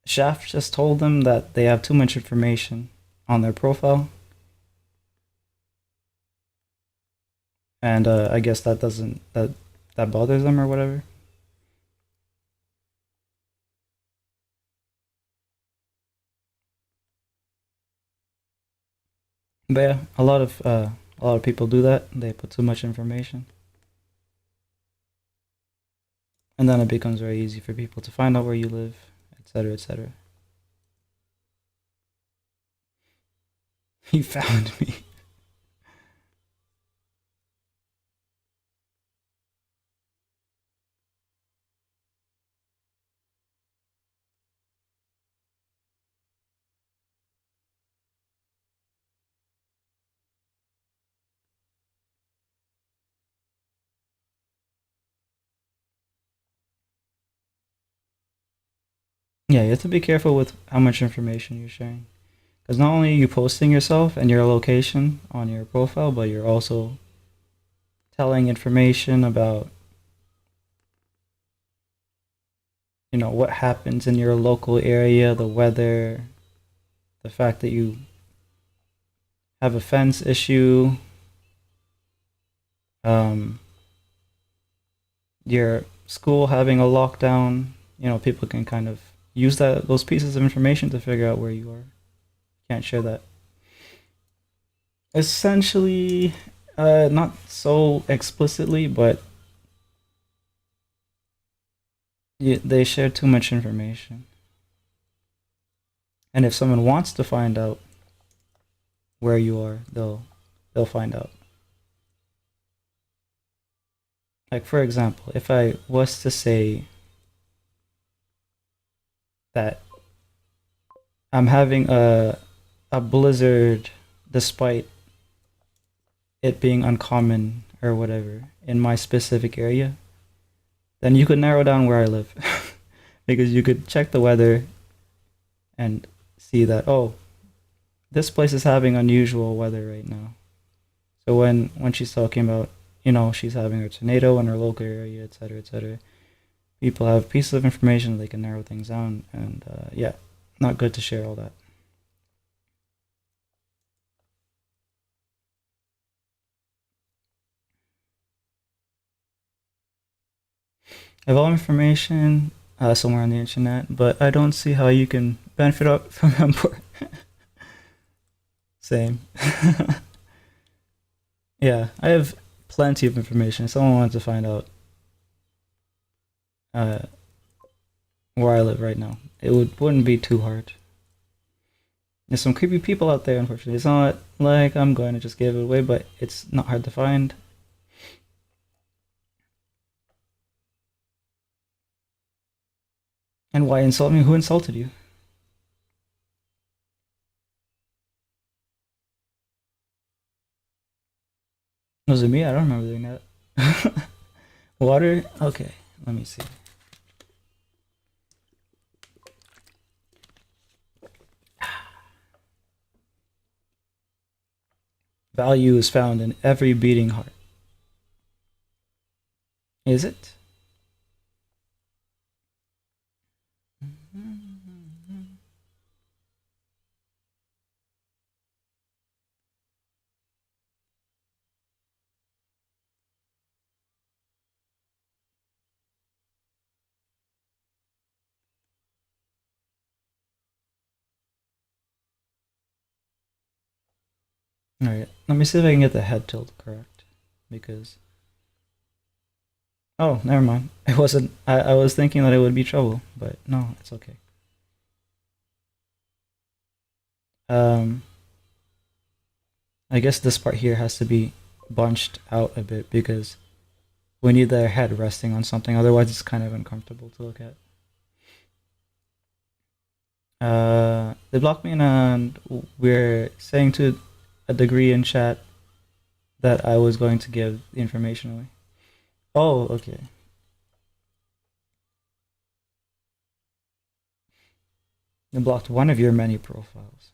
Shaft just told them that they have too much information on their profile, and I guess that doesn't that bothers them or whatever. But yeah, a lot of people do that. They put too much information, and then it becomes very easy for people to find out where you live, etc., etc. He found me. Yeah, you have to be careful with how much information you're sharing. Because not only are you posting yourself and your location on your profile, but you're also telling information about, what happens in your local area, the weather, the fact that you have a fence issue, um, your school having a lockdown. People can kind of use those pieces of information to figure out where you are. Can't share that. Essentially, not so explicitly, but they share too much information. And if someone wants to find out where you are, they'll find out. Like for example, if I was to say that I'm having a blizzard despite it being uncommon or whatever in my specific area, then you could narrow down where I live. Because you could check the weather and see that, oh, this place is having unusual weather right now. So when she's talking about, she's having a tornado in her local area, etc., etc., people have pieces of information they can narrow things down, and yeah, not good to share all that. I have all information somewhere on the internet, but I don't see how you can benefit up from import. Same. Yeah, I have plenty of information. If someone wanted to find out uh, where I live right now, wouldn't be too hard. There's some creepy people out there, unfortunately. It's not like I'm going to just give it away, but it's not hard to find. And why insult me? Who insulted you? Was it me? I don't remember doing that. Water? Okay, let me see. Value is found in every beating heart. Is it? Alright, let me see if I can get the head tilt correct. Because. Oh, never mind. It wasn't. I was thinking that it would be trouble, but no, it's okay. Um, I guess this part here has to be bunched out a bit because we need their head resting on something, otherwise, it's kind of uncomfortable to look at. They blocked me and we're saying to a degree in chat that I was going to give the information away. Oh, okay. They blocked one of your many profiles.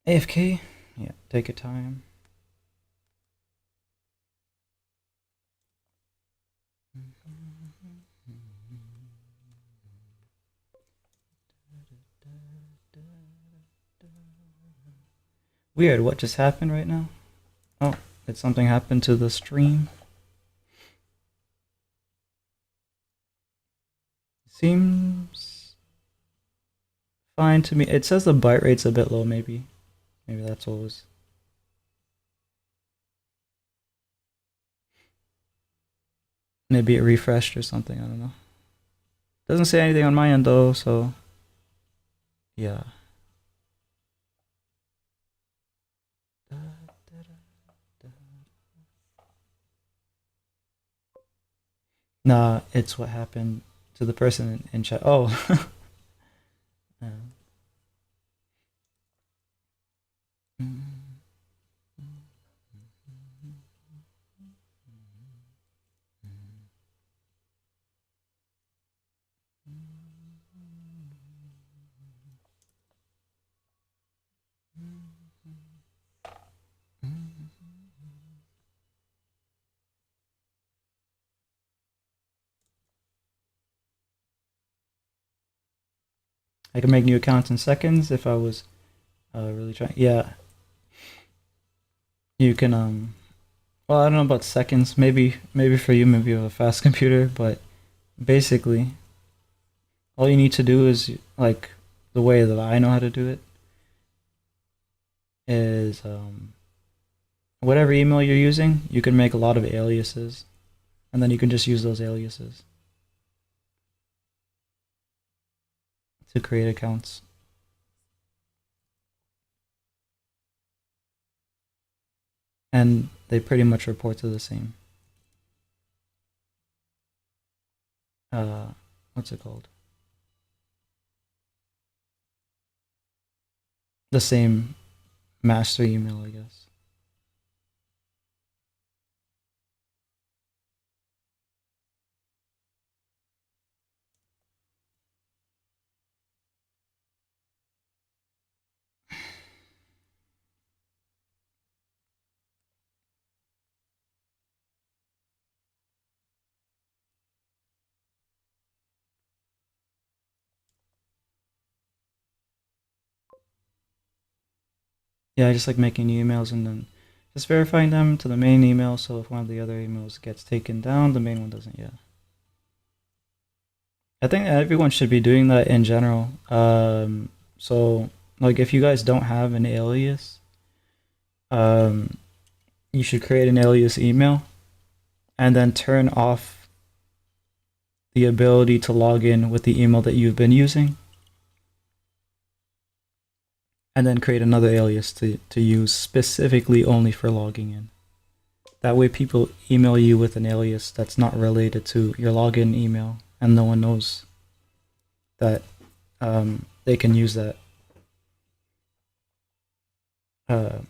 AFK? Yeah, take your time. Weird, what just happened right now? Oh, did something happen to the stream? Seems fine to me. It says the bite rate's a bit low, maybe. Maybe that's what was. Maybe it refreshed or something, I don't know. Doesn't say anything on my end though, so yeah. Nah, it's what happened to the person in chat. Oh. I can make new accounts in seconds if I was really trying. Yeah, you can. Well, I don't know about seconds. Maybe for you, maybe you have a fast computer, but basically, all you need to do is like the way that I know how to do it is whatever email you're using, you can make a lot of aliases, and then you can just use those aliases to create accounts. And they pretty much report to the same. Uh, what's it called? The same master email, I guess. Yeah, I just like making new emails and then just verifying them to the main email. So if one of the other emails gets taken down, the main one doesn't. Yeah, I think everyone should be doing that in general. So like if you guys don't have an alias, um, you should create an alias email and then turn off the ability to log in with the email that you've been using, and then create another alias to use specifically only for logging in. That way people email you with an alias that's not related to your login email, and no one knows that they can use that. Uh,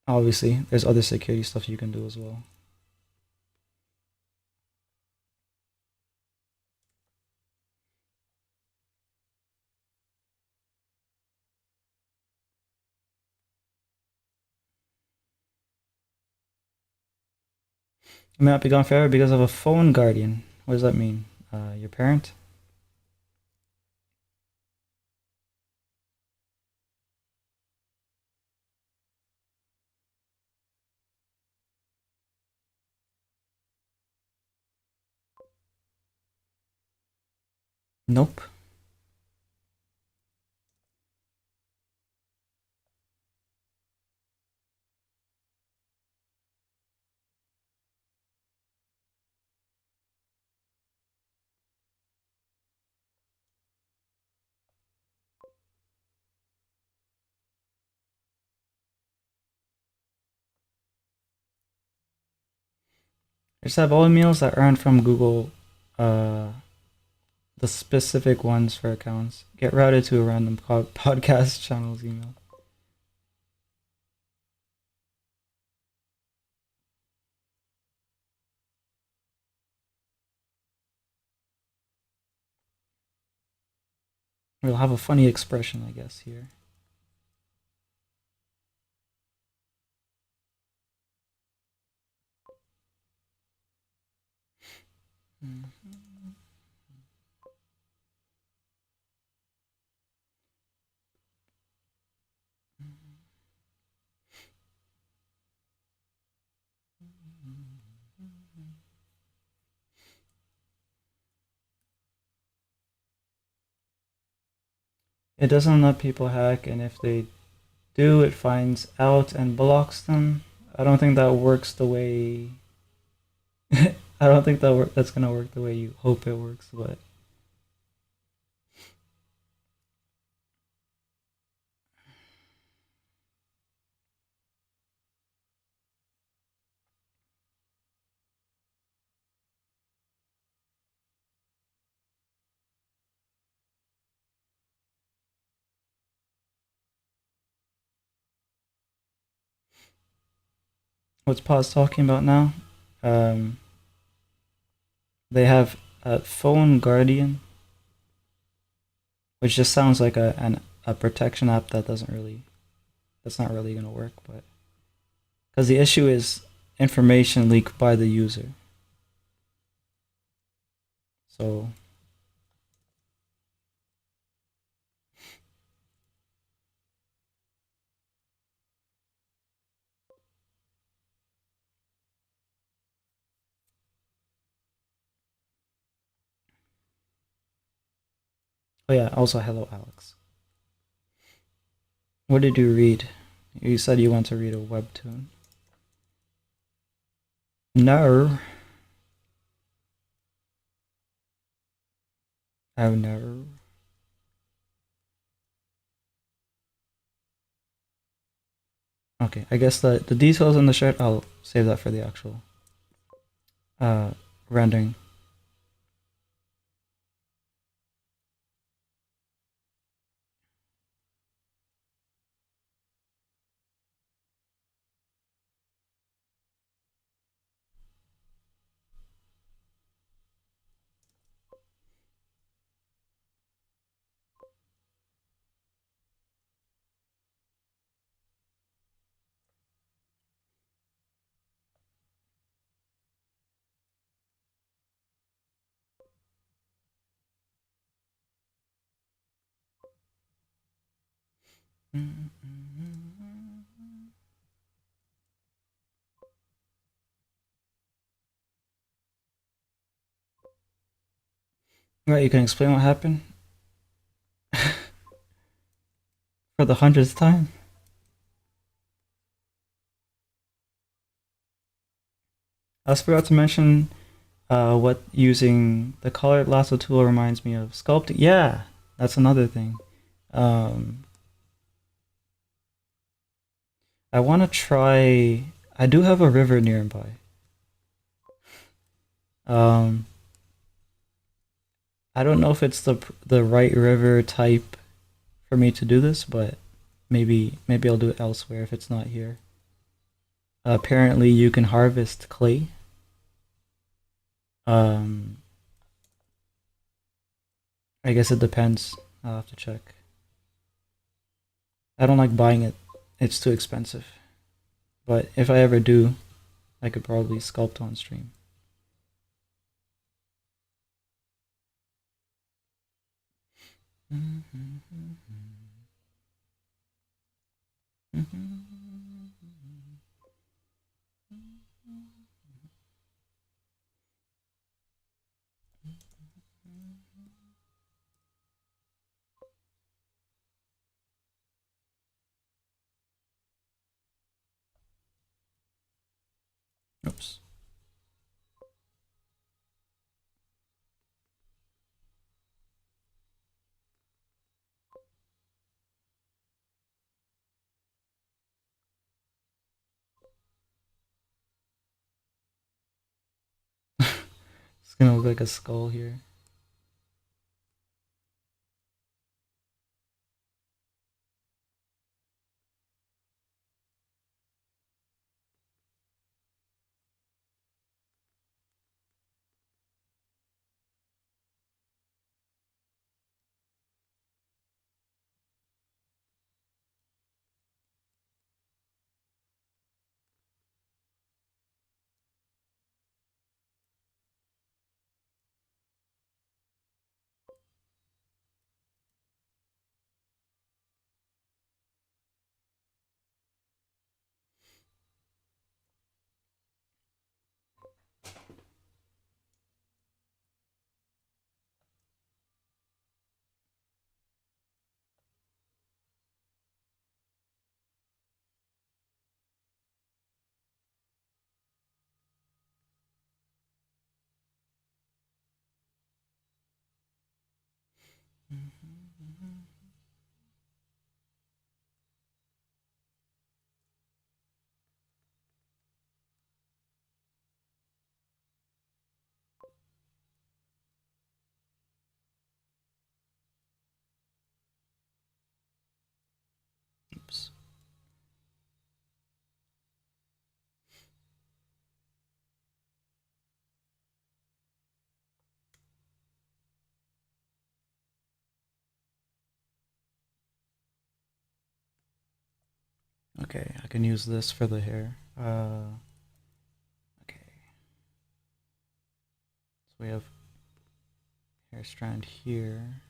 Obviously, there's other security stuff you can do as well. You may not be gone forever because of a phone guardian. What does that mean? Your parent? Nope. Just have all emails that aren't from Google, uh, the specific ones for accounts, get routed to a random podcast channel's email. We'll have a funny expression, I guess, here. It doesn't let people hack, and if they do, it finds out and blocks them. I don't think that works the way. I don't think that's gonna work the way you hope it works. But what's Pause talking about now? Um, they have a phone guardian, which just sounds like a protection app that doesn't really that's not really gonna work. But because the issue is information leaked by the user, so Oh yeah, also hello Alex. What did you read? You said you want to read a webtoon. No. Oh no. Okay, I guess the details in the shirt, I'll save that for the actual uh rendering. Right, you can explain what happened for the 100th time. I was forgot to mention what using the colored lasso tool reminds me of sculpting. Yeah, that's another thing. Um, I want to try. I do have a river nearby. Um, I don't know if it's the right river type for me to do this, but maybe I'll do it elsewhere if it's not here. Apparently, you can harvest clay. Um, I guess it depends. I'll have to check. I don't like buying it. It's too expensive. But if I ever do, I could probably sculpt on stream. Oops. It's gonna look like a skull here. Oops. Okay, I can use this for the hair. Okay. So we have hair strand here.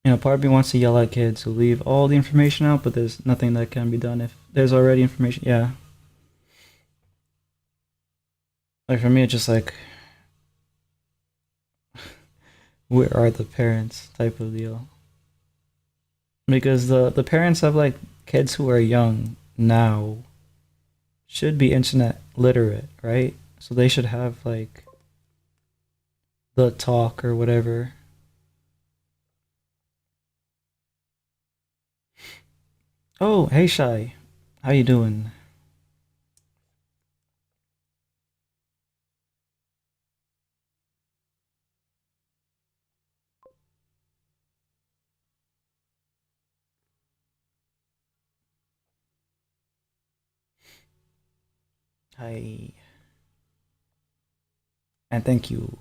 Part of me wants to yell at kids who leave all the information out, but there's nothing that can be done if there's already information. Yeah. Like for me, it's just like, where are the parents type of deal. Because the parents of like kids who are young now should be internet literate, right? So they should have like the talk or whatever. Oh, hey Shy. How you doing? Hi. And thank you.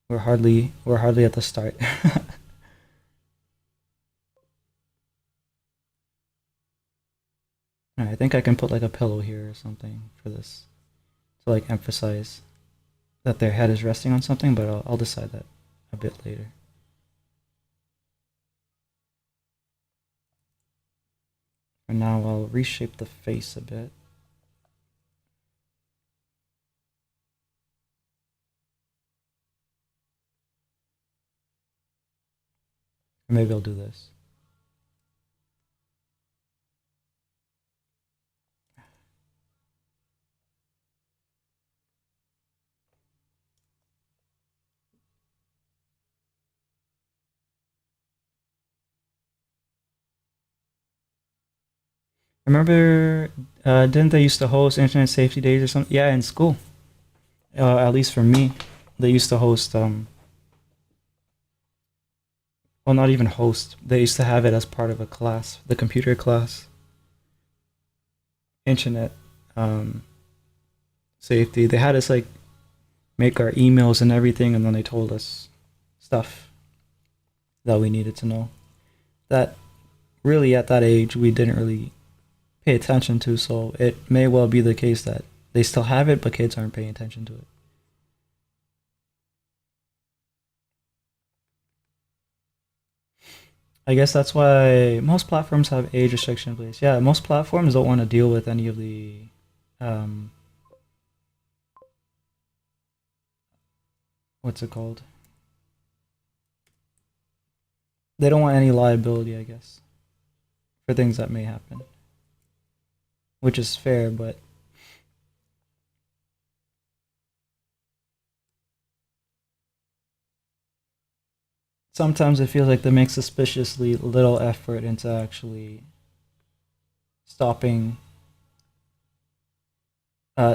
We're hardly at the start. Alright, I think I can put like a pillow here or something for this to like emphasize that their head is resting on something, but I'll decide that a bit later. For now, I'll reshape the face a bit. Or maybe I'll do this. Remember, didn't they used to host Internet Safety Days or something? Yeah, in school. At least for me, they used to host. Well, not even host. They used to have it as part of a class, the computer class, Internet um, safety. They had us like make our emails and everything, and then they told us stuff that we needed to know. That really, at that age, we didn't really pay attention to. So it may well be the case that they still have it, but kids aren't paying attention to it. I guess that's why most platforms have age restriction in place. Yeah, most platforms don't want to deal with any of the um, what's it called? They don't want any liability, I guess, for things that may happen, which is fair, but sometimes it feels like they make suspiciously little effort into actually stopping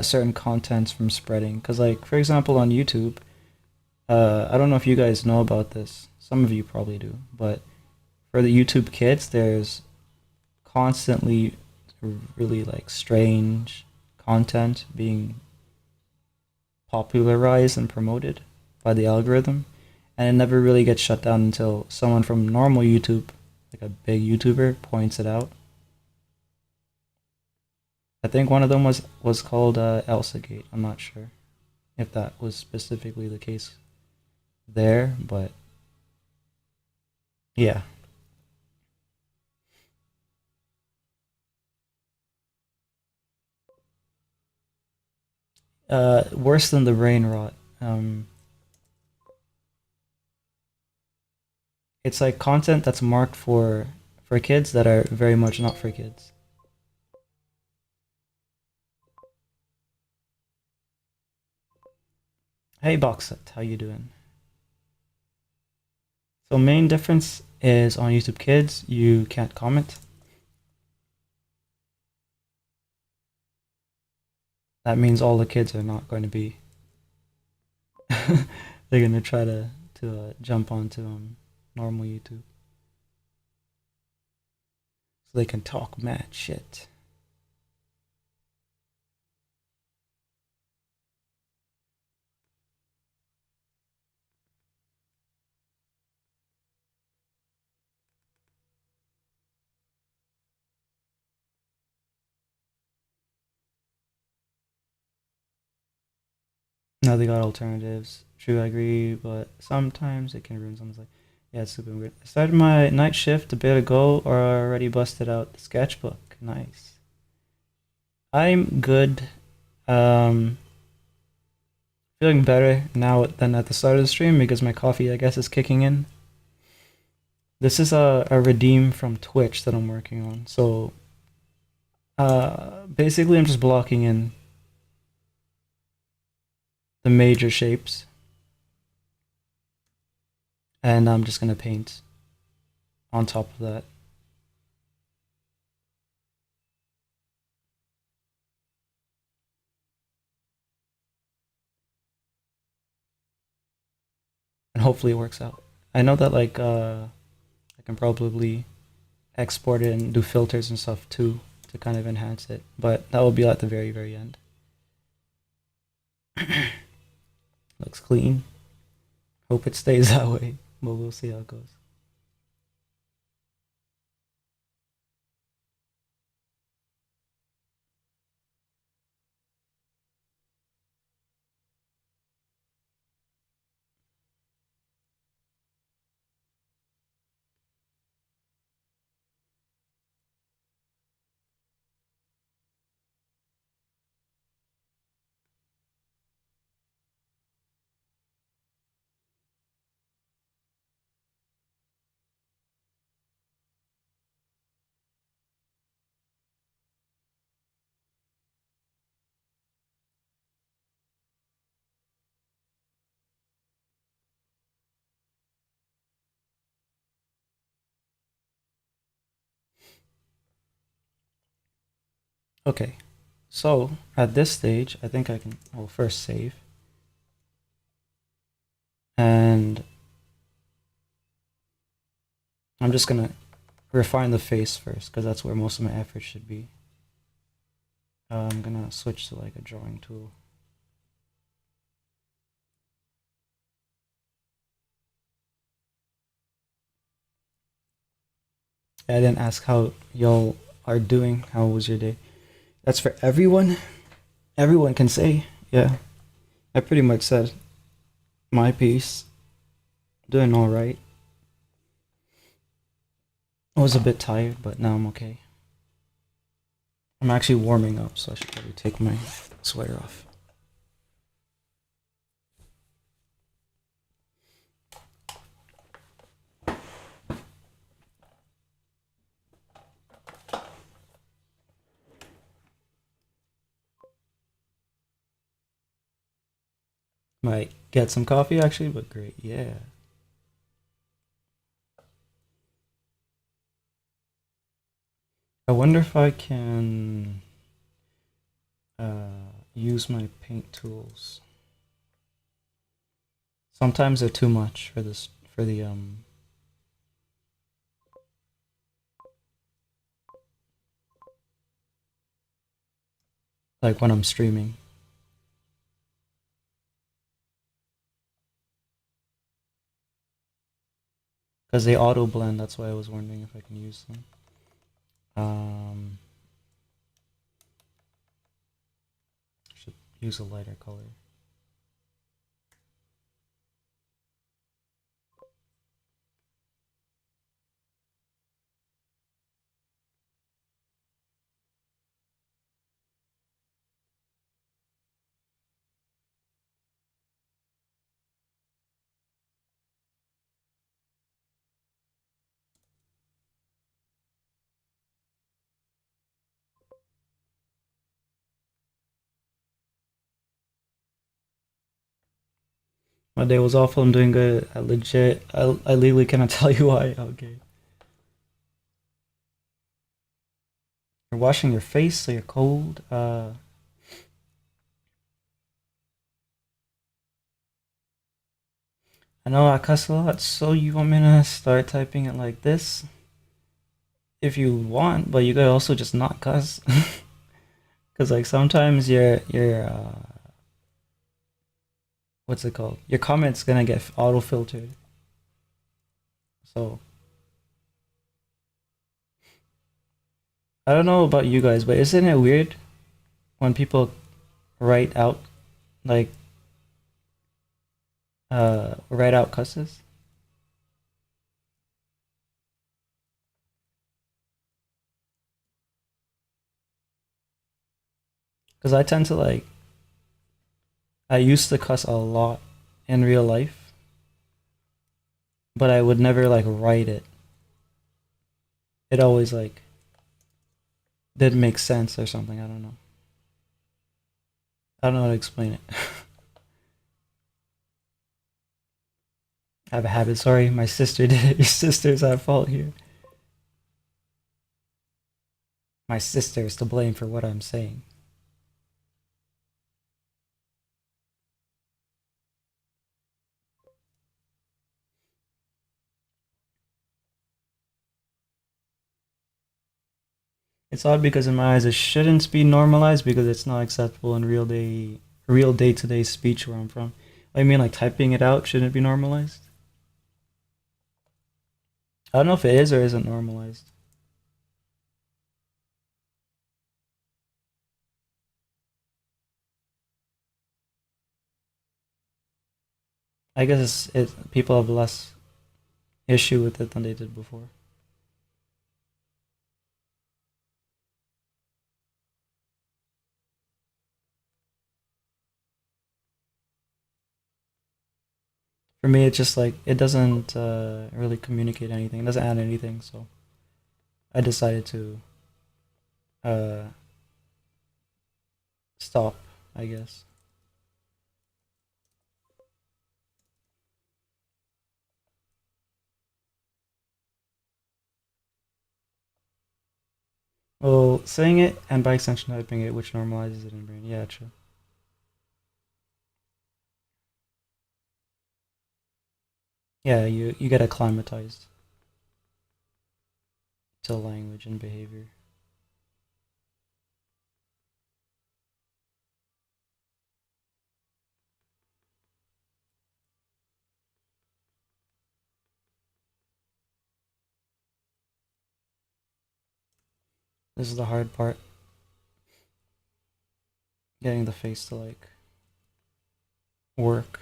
certain contents from spreading. Because, like, for example, on YouTube, I don't know if you guys know about this. Some of you probably do, but for the YouTube kids, there's constantly really like strange content being popularized and promoted by the algorithm, and it never really gets shut down until someone from normal YouTube, like a big YouTuber, points it out. I think one of them was called Elsa Gate. I'm not sure if that was specifically the case there, but yeah. Worse than the brain rot. It's like content that's marked for kids that are very much not for kids. Hey Boxet, how you doing? So main difference is on YouTube Kids, you can't comment. That means all the kids are not going to be. They're gonna try to jump onto normal YouTube so they can talk mad shit. Now they got alternatives. True, I agree, but sometimes it can ruin someone's life. Yeah, it's super weird. I started my night shift a bit ago, or already busted out the sketchbook. Nice. I'm good. Um, Feeling better now than at the start of the stream because my coffee, I guess, is kicking in. This is a redeem from Twitch that I'm working on. So, basically, I'm just blocking in the major shapes, and I'm just gonna paint on top of that. And hopefully it works out. I know that I can probably export it and do filters and stuff too to kind of enhance it, but that will be at the very end. Looks clean. Hope it stays that way, but we'll see how it goes. Okay, so at this stage, I think I can, well, first save. And I'm just gonna refine the face first because that's where most of my effort should be. I'm gonna switch to like a drawing tool. I didn't ask how y'all are doing. How was your day? That's for everyone. Everyone can say, yeah. I pretty much said my piece. Doing all right. I was a bit tired, but now I'm okay. I'm actually warming up, so I should probably take my sweater off. Might get some coffee actually, but great, yeah. I wonder if I can use my paint tools. Sometimes they're too much for this for the like when I'm streaming. Because they auto blend, that's why I was wondering if I can use them. Should use a lighter color. My day was awful. I'm doing good. I legally cannot tell you why. Okay. You're washing your face, so you're cold. I know I cuss a lot, so you want me to start typing it like this? If you want, but you could also just not cuss. Cause like sometimes your what's it called? Your comment's gonna get auto filtered. So I don't know about you guys, but isn't it weird when people write out like write out cusses? Because I tend to like, I used to cuss a lot in real life, but I would never like write it. It always like didn't make sense or something. I don't know. I don't know how to explain it. I have a habit. Sorry, my sister did it. Your sister's at fault here. My sister is to blame for what I'm saying. It's odd because in my eyes it shouldn't be normalized because it's not acceptable in real day to day speech where I'm from. I mean, like typing it out shouldn't be normalized. I don't know if it is or isn't normalized. I guess people have less issue with it than they did before. For me, it's just like it doesn't really communicate anything. It doesn't add anything. So I decided to uh, stop. I guess. Well, saying it and by extension typing it, which normalizes it in brain. Yeah, true. Yeah, you get acclimatized to language and behavior. This is the hard part, getting the face to like work.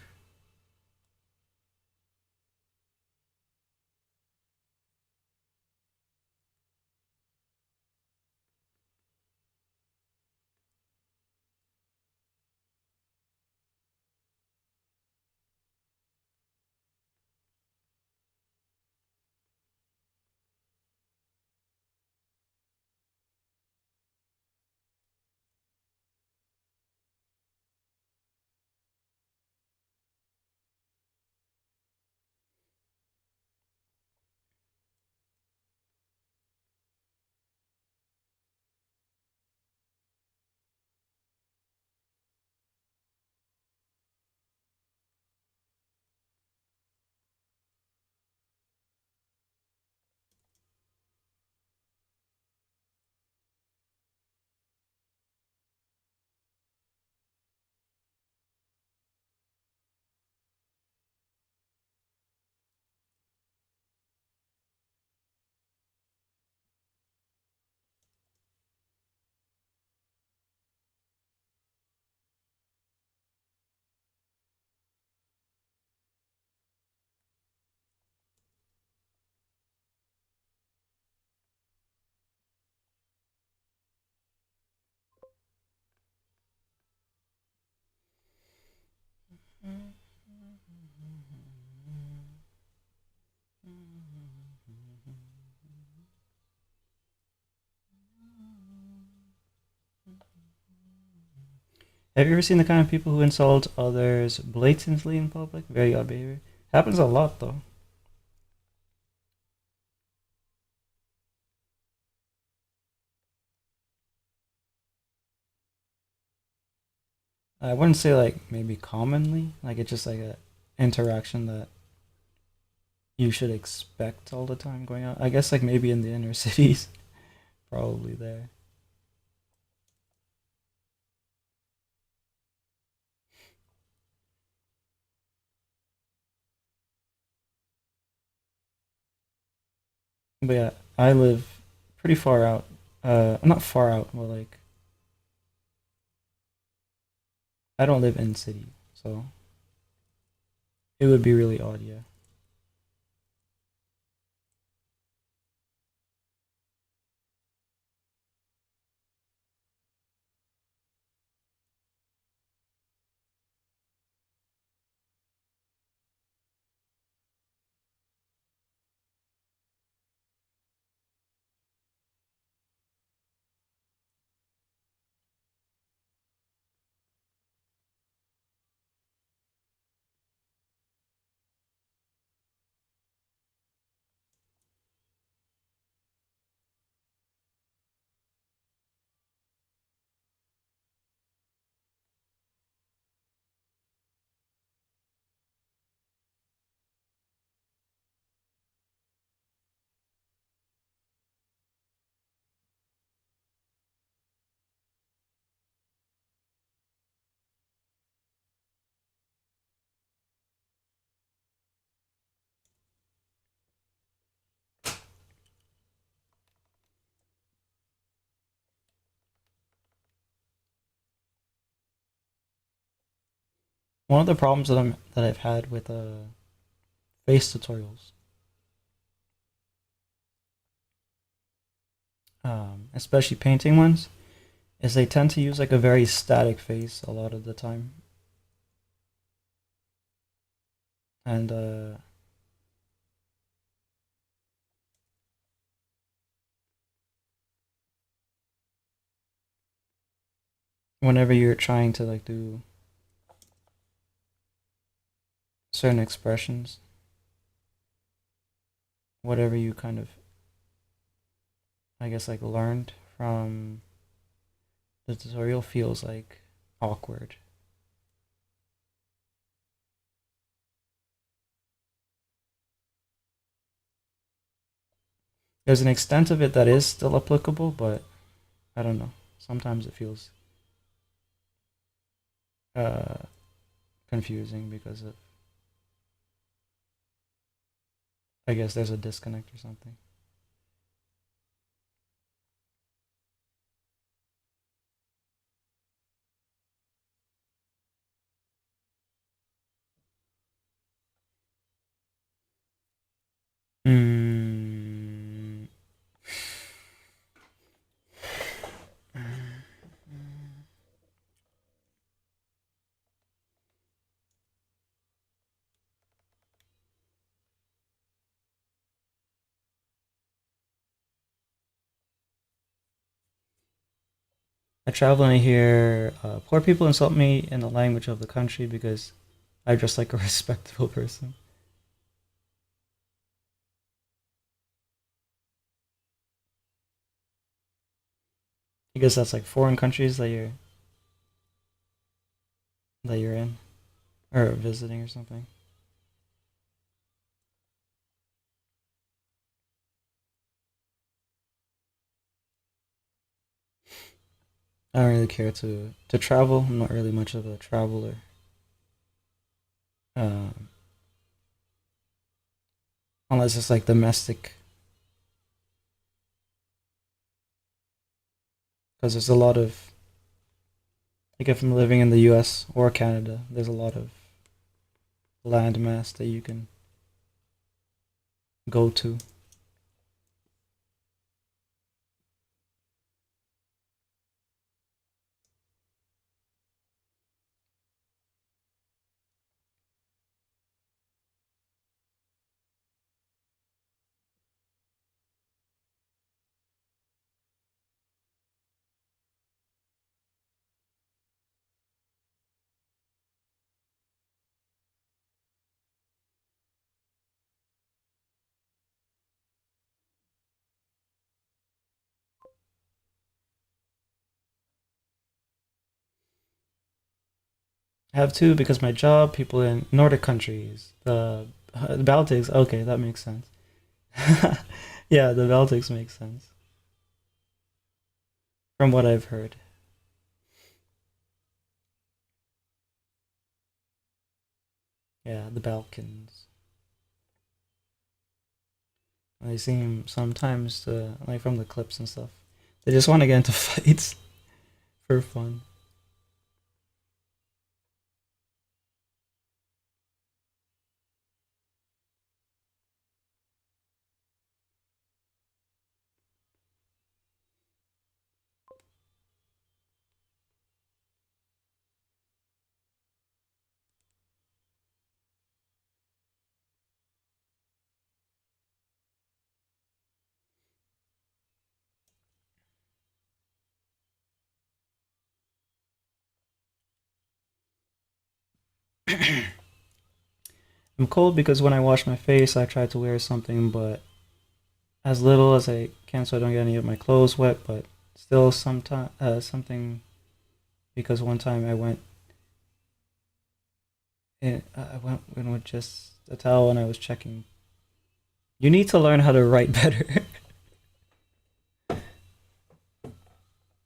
Have you ever seen the kind of people who insult others blatantly in public? Very odd behavior. Happens a lot though. I wouldn't say like maybe commonly. Like it's just like a interaction that you should expect all the time going out. I guess like maybe in the inner cities, probably there. But yeah, I live pretty far out. Not far out, but like I don't live in city, so it would be really odd. Yeah. One of the problems that I've had with face tutorials, especially painting ones, is they tend to use like a very static face a lot of the time, and whenever you're trying to like do certain expressions, whatever you kind of, I guess, like learned from the tutorial feels like awkward. There's an extent of it that is still applicable, but I don't know. Sometimes it feels uh, confusing because of, I guess there's a disconnect or something. Mm. I travel and I hear poor people insult me in the language of the country because I dress like a respectable person. I guess that's like foreign countries that you're in or visiting or something. I don't really care to travel. I'm not really much of a traveler. Um, Unless it's like domestic, because there's a lot of like if I'm living in the U.S. or Canada, there's a lot of landmass that you can go to. I have two because my job, people in Nordic countries, the Baltics. Okay, that makes sense. Yeah, the Baltics makes sense from what I've heard. Yeah, the Balkans. They seem sometimes to like from the clips and stuff. They just want to get into fights for fun. I'm cold because when I wash my face, I try to wear something, but as little as I can, so I don't get any of my clothes wet. But still, something because one time I went in with just a towel and I was checking. You need to learn how to write better.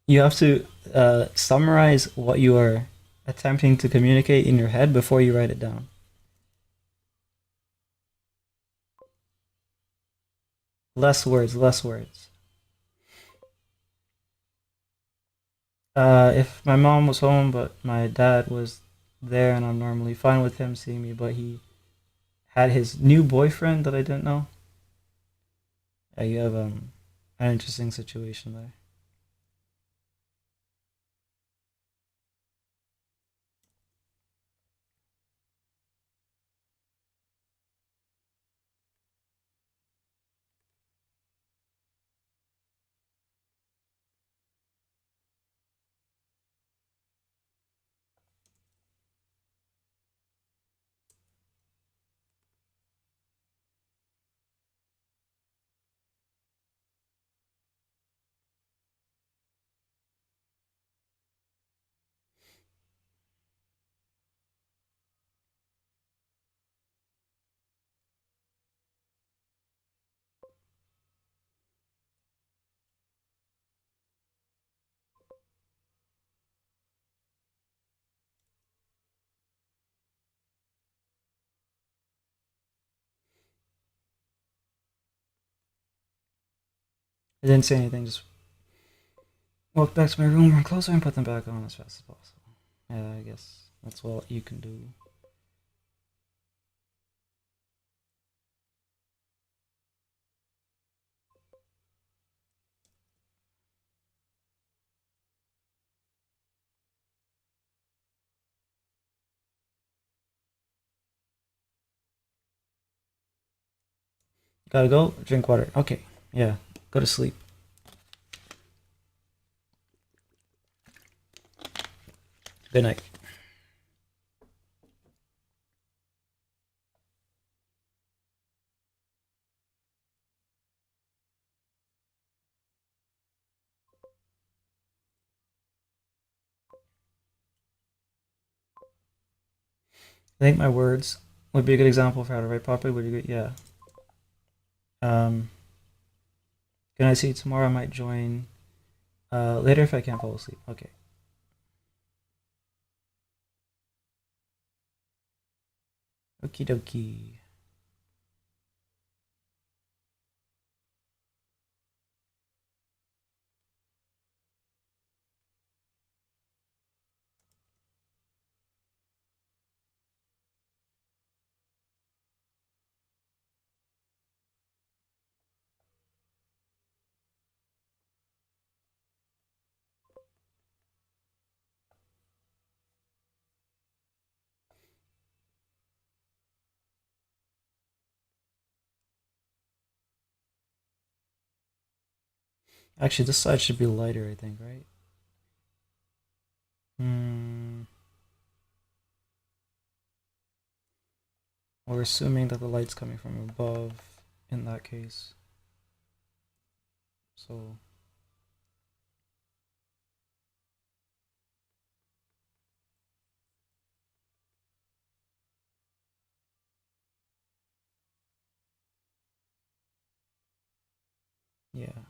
You have to summarize what you are attempting to communicate in your head before you write it down. Less words, less words. If my mom was home but my dad was there, and I'm normally fine with him seeing me, but he had his new boyfriend that I didn't know. Yeah, you have an interesting situation there. I didn't say anything. Just walked back to my room, run closer, and put them back on as fast as possible. Yeah, I guess that's what you can do. Gotta go. Drink water. Okay. Yeah. Go to sleep. Good night. I think my words would be a good example for how to write properly. Would you agree? Yeah. Um, can I see you tomorrow? I might join later if I can't fall asleep. Okay. Okie dokie. Actually, this side should be lighter, I think, right? Hmm. We're assuming that the light's coming from above in that case. So, yeah.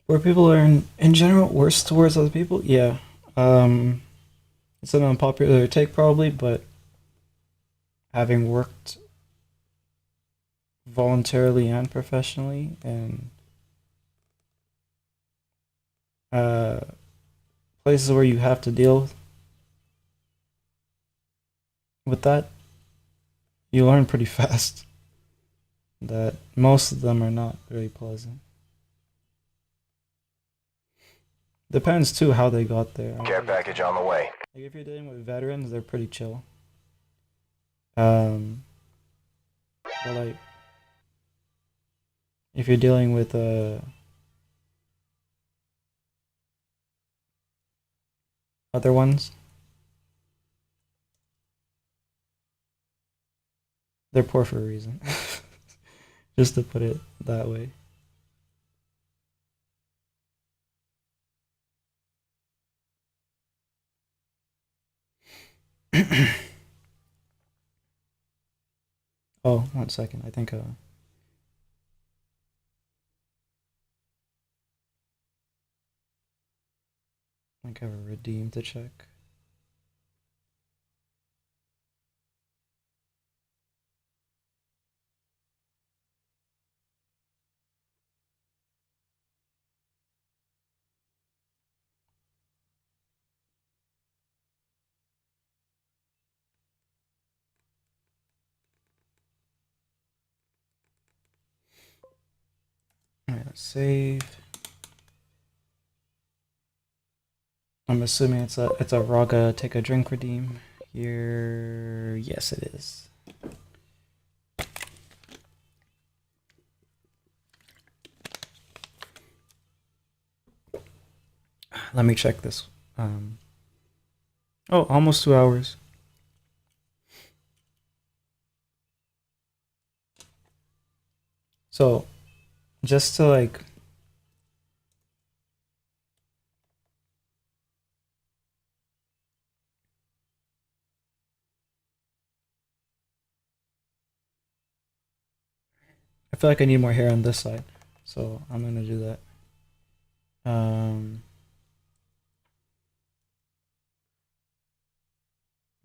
Where people are in general worse towards other people, yeah. Um, it's an unpopular take probably, but having worked voluntarily and professionally and uh, places where you have to deal with that, you learn pretty fast that most of them are not very pleasant. Depends too how they got there. Care package on the way. Like if you're dealing with veterans, they're pretty chill. Um, but like if you're dealing with other ones, they're poor for a reason. Just to put it that way. Oh, 1 second. I have a redeem to check. Alright, let's save. I'm assuming it's a Raga take a drink redeem here. Yes, it is. Let me check this. Oh, almost 2 hours. So, just to like I feel like I need more hair on this side, so I'm gonna do that.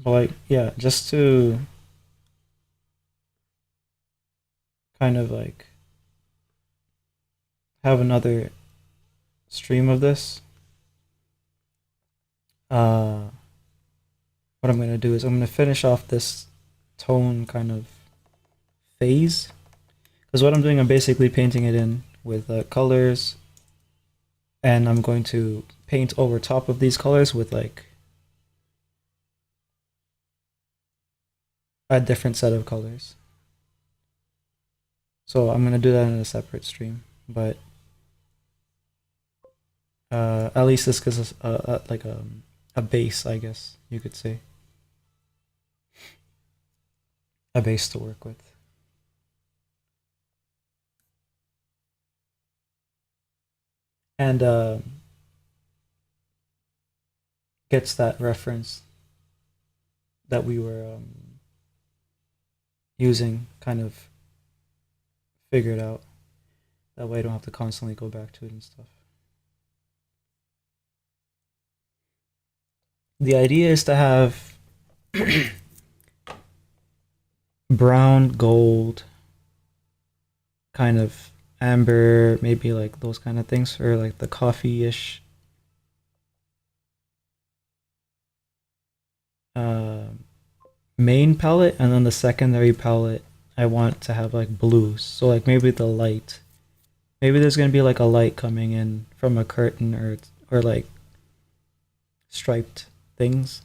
But like, yeah, just to kind of like have another stream of this. Uh, what I'm gonna do is I'm gonna finish off this tone kind of phase, because what I'm doing, I'm basically painting it in with colors, and I'm going to paint over top of these colors with like a different set of colors. So I'm gonna do that in a separate stream, but at least this gives us like a base, I guess you could say, a base to work with, and gets that reference that we were using kind of figured out. That way I don't have to constantly go back to it and stuff. The idea is to have brown, gold, kind of amber, maybe like those kind of things, or like the coffee-ish uh, main palette, and then the secondary palette I want to have like blues. So like maybe the light, maybe there's gonna be like a light coming in from a curtain, or like striped things.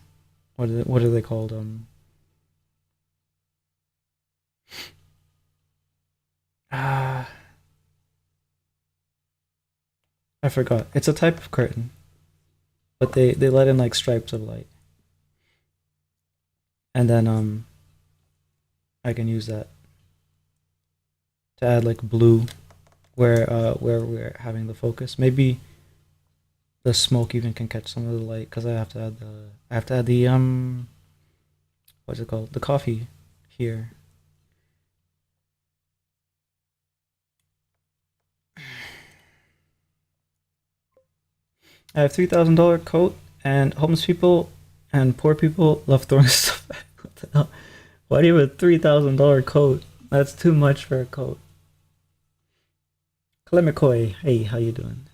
What are they called? Ah, I forgot. It's a type of curtain, but they let in like stripes of light, and then I can use that to add like blue where we're having the focus. Maybe the smoke even can catch some of the light, because I have to add the what's it called, the coffee here. I have $3,000 coat, and homeless people and poor people love throwing stuff at. What the hell? Why do you have a $3,000 coat? That's too much for a coat. Clemikoi, hey, how you doing?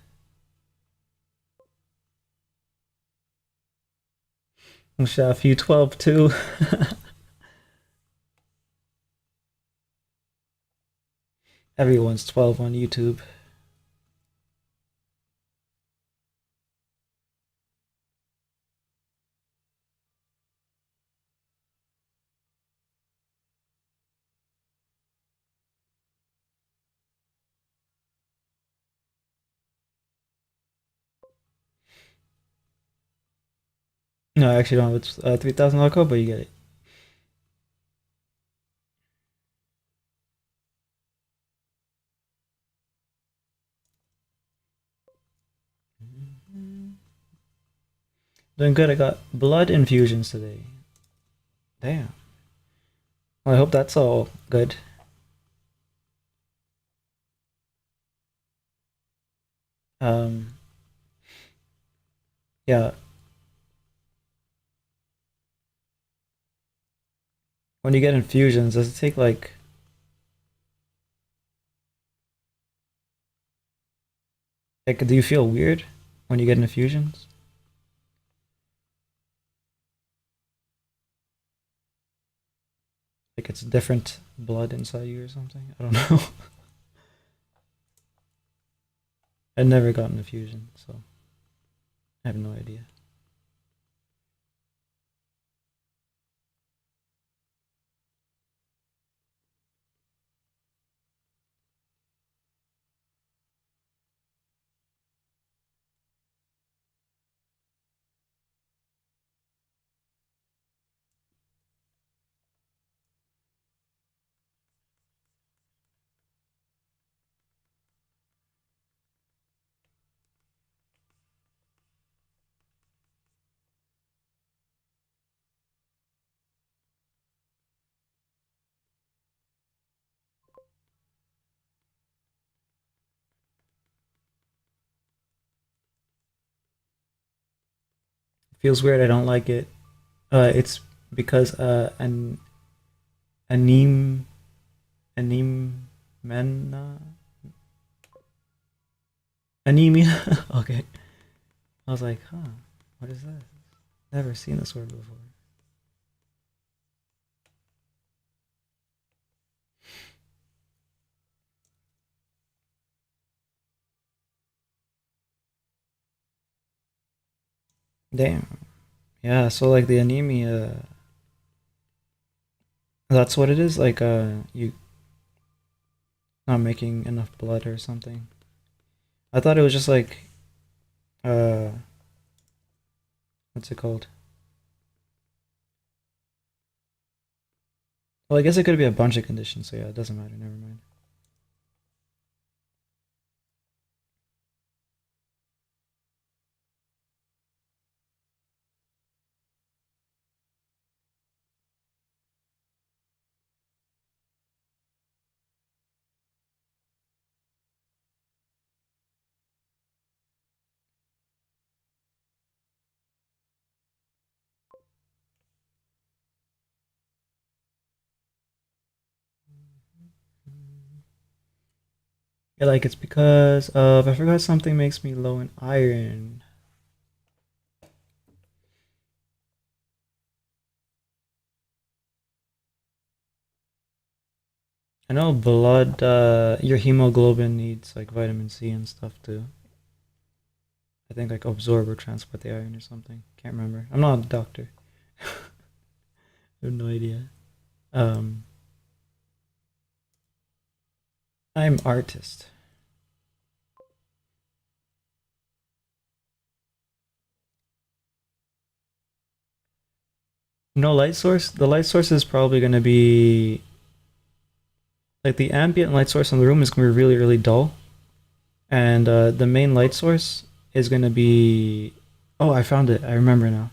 Chef, you 12 too. Everyone's 12 on YouTube. No, I actually don't have a $3,000 code, but you get it. Doing good. I got blood infusions today. Damn. Well, I hope that's all good. Um, yeah. When you get infusions, does it take like do you feel weird when you get infusions? Like it's different blood inside you or something? I don't know. I never got an infusion, so I have no idea. It feels weird. I don't like it. It's because anem anemia anemia. Okay, I was like, huh, what is that? Never seen this word before. Damn. Yeah. So like the anemia, that's what it is. Like you not making enough blood or something. I thought it was just like uh, what's it called? Well, I guess it could be a bunch of conditions. So yeah, it doesn't matter. Never mind. Yeah, like it's because of I forgot something makes me low in iron. I know blood, your hemoglobin needs like vitamin C and stuff too. I think like absorb or transport the iron or something. Can't remember. I'm not a doctor. I have no idea. Um, I'm artist. No light source. The light source is probably gonna be like the ambient light source in the room is gonna be really really dull, and the main light source is gonna be. Oh, I found it. I remember now.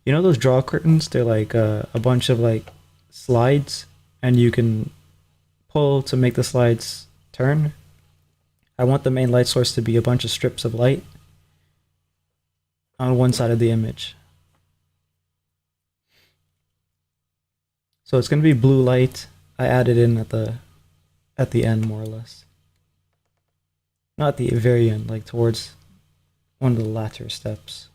You know those draw curtains? They're like a bunch of like slides, and you can pull to make the slides turn. I want the main light source to be a bunch of strips of light. on one side of the image. So it's gonna be blue light. I added in at the end more or less. Not at the very end, like towards one of the latter steps.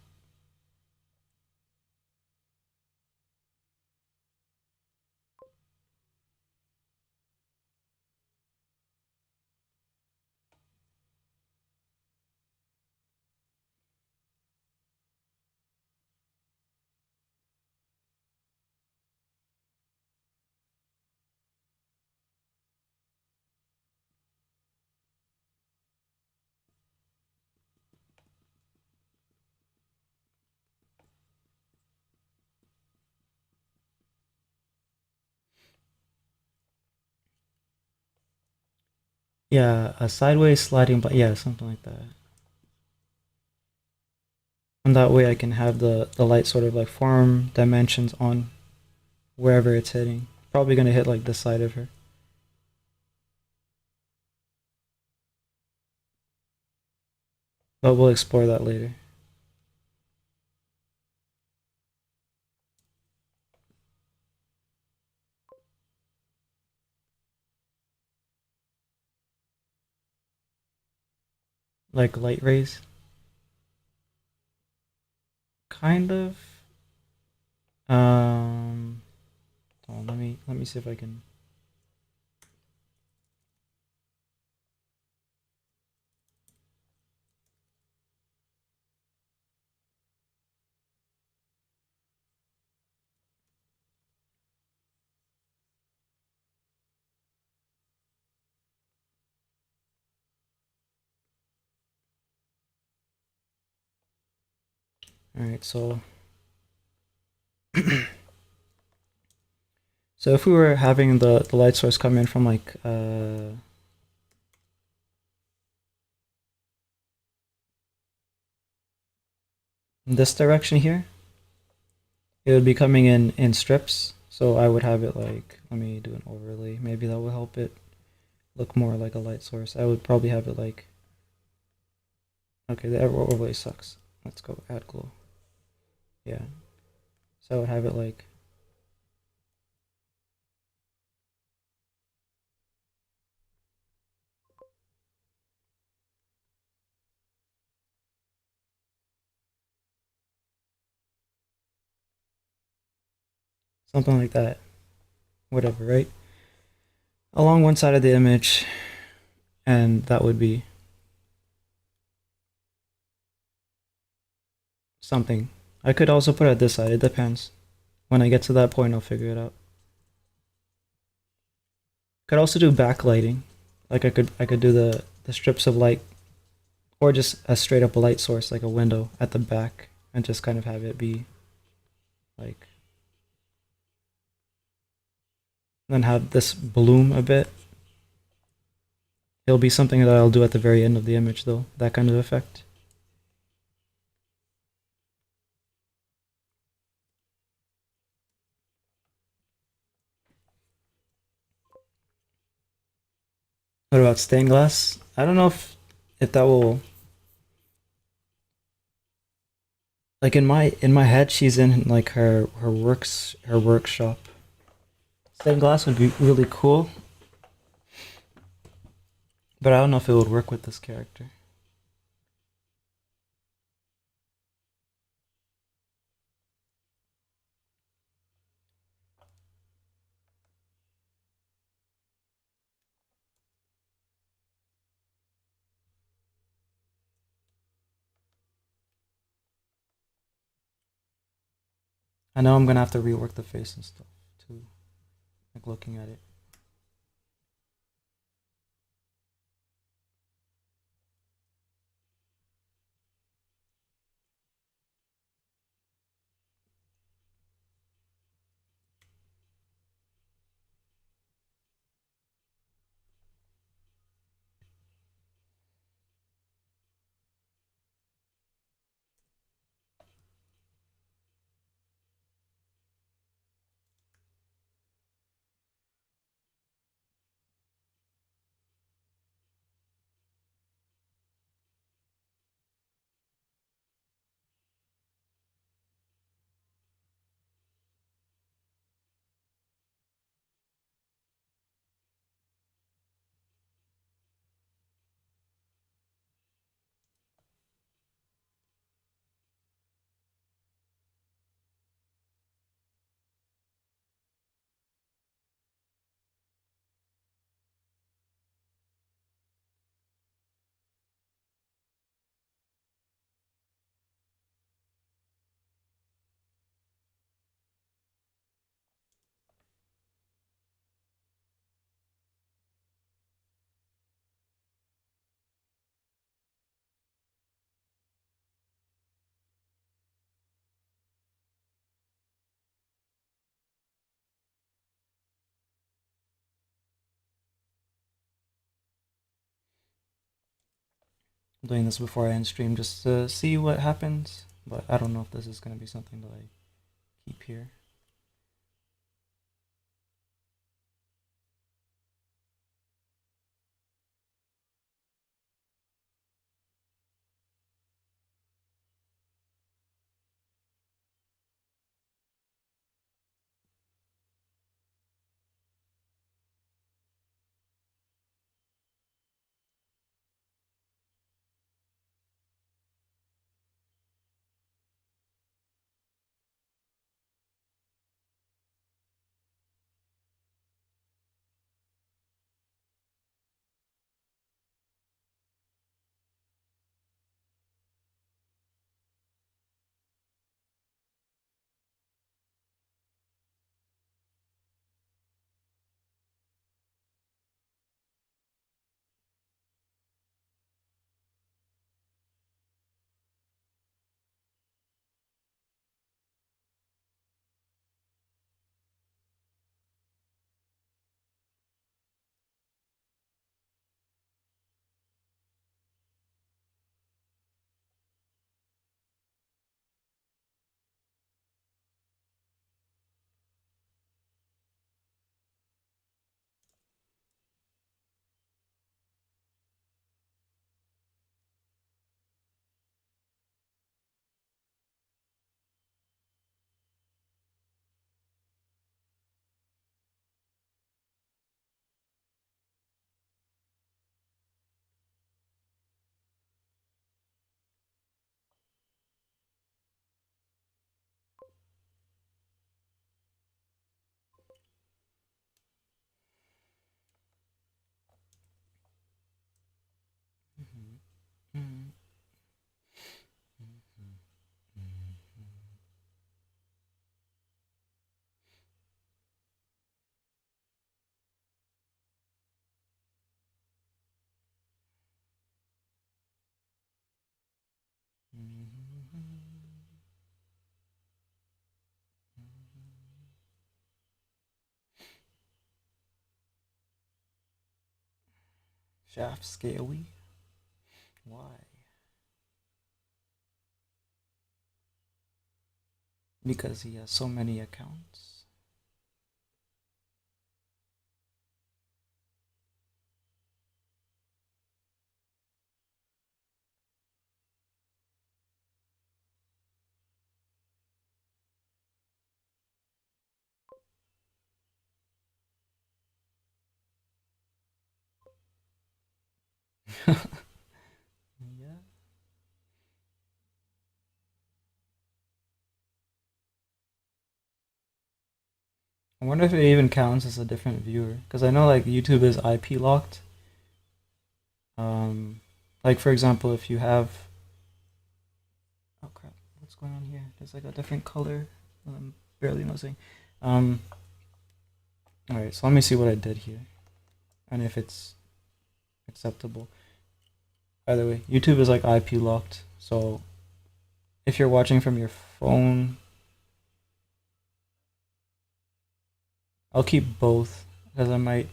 Yeah, a sideways sliding, but yeah, something like that. And that way I can have the light sort of like form dimensions on wherever it's hitting. Probably gonna hit like the side of her. But we'll explore that later. Like light rays. Kind of. Um hold on, let me see if I can. Alright, so if we were having the light source come in from like this direction here, it would be coming in strips. So I would have it like, let me do an overlay. Maybe that will help it look more like a light source. I would probably have it like, okay, the overlay sucks. Let's go add glow. Yeah. So I would have it like, something like that. Whatever, right? Along one side of the image, and that would be something. I could also put it this side, it depends. When I get to that point, I'll figure it out. Could also do backlighting. Like I could do the strips of light, or just a straight up light source like a window at the back, and just kind of have it be like, then have this bloom a bit. It'll be something that I'll do at the very end of the image though, that kind of effect. What about stained glass? I don't know if that will, like in my head she's in like her workshop. Stained glass would be really cool, but I don't know if it would work with this character. I know I'm gonna have to rework the face and stuff too, like looking at it. I'm doing this before I end stream just to see what happens, but I don't know if this is gonna be something that I keep here. Shaft scaly? Why? Because he has so many accounts. Yeah. I wonder if it even counts as a different viewer. Because I know like YouTube is IP locked. Um, like for example, if you have, oh crap, what's going on here? There's like a different color that I'm barely noticing. Um, all right, so let me see what I did here, and if it's acceptable. Either way, YouTube is like IP locked, so if you're watching from your phone, I'll keep both because I might.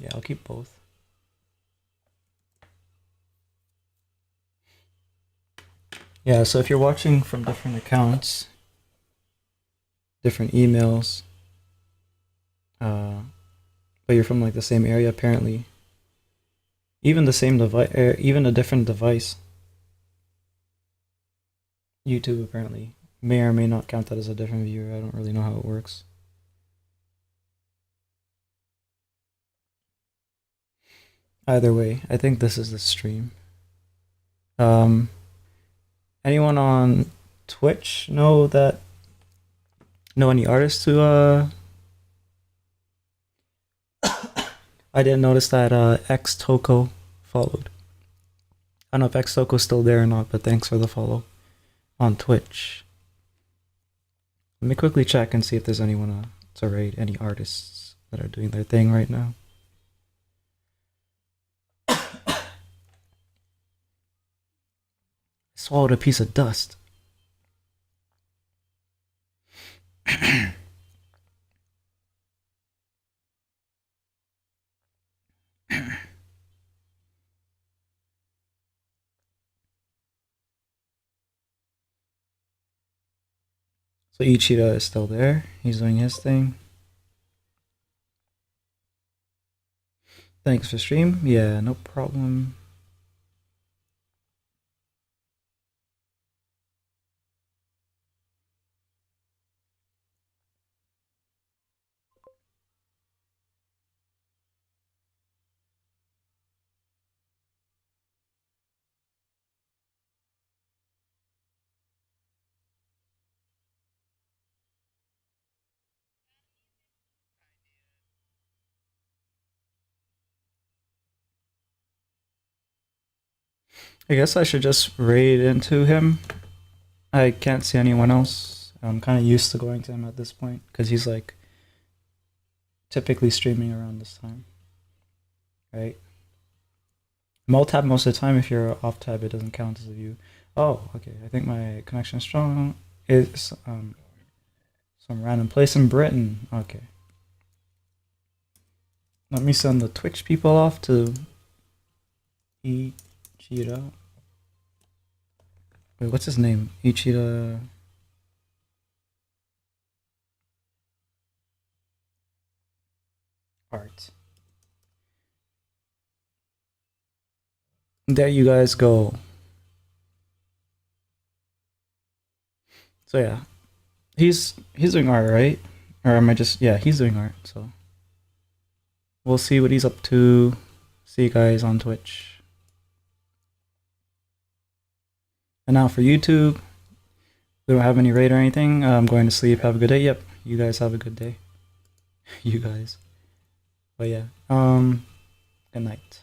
Yeah, I'll keep both. Yeah, so if you're watching from different accounts, different emails, uh, but you're from like the same area apparently, even the same device, even a different device, YouTube apparently may or may not count that as a different viewer. I don't really know how it works. Either way, I think this is the stream. Um, anyone on Twitch know any artists who I didn't notice that X Toko followed. I don't know if X Toko's still there or not, but thanks for the follow on Twitch. Let me quickly check and see if there's anyone to rate, any artists that are doing their thing right now. I swallowed a piece of dust. So Ichida is still there. He's doing his thing. Thanks for stream. Yeah, no problem. I guess I should just raid into him. I can't see anyone else. I'm kind of used to going to him at this point because he's like typically streaming around this time, right? I'm alt tab most of the time. If you're off tab, it doesn't count as a view. Oh, okay. I think my connection is strong. It's some random place in Britain. Okay. Let me send the Twitch people off to Ichida. Wait, what's his name? Ichida. Art. There you guys go. So yeah, he's doing art, right? Or am I just he's doing art. So we'll see what he's up to. See you guys on Twitch. And now for YouTube, we don't have any raid or anything. I'm going to sleep. Have a good day. Yep, you guys have a good day. You guys. But yeah, good night.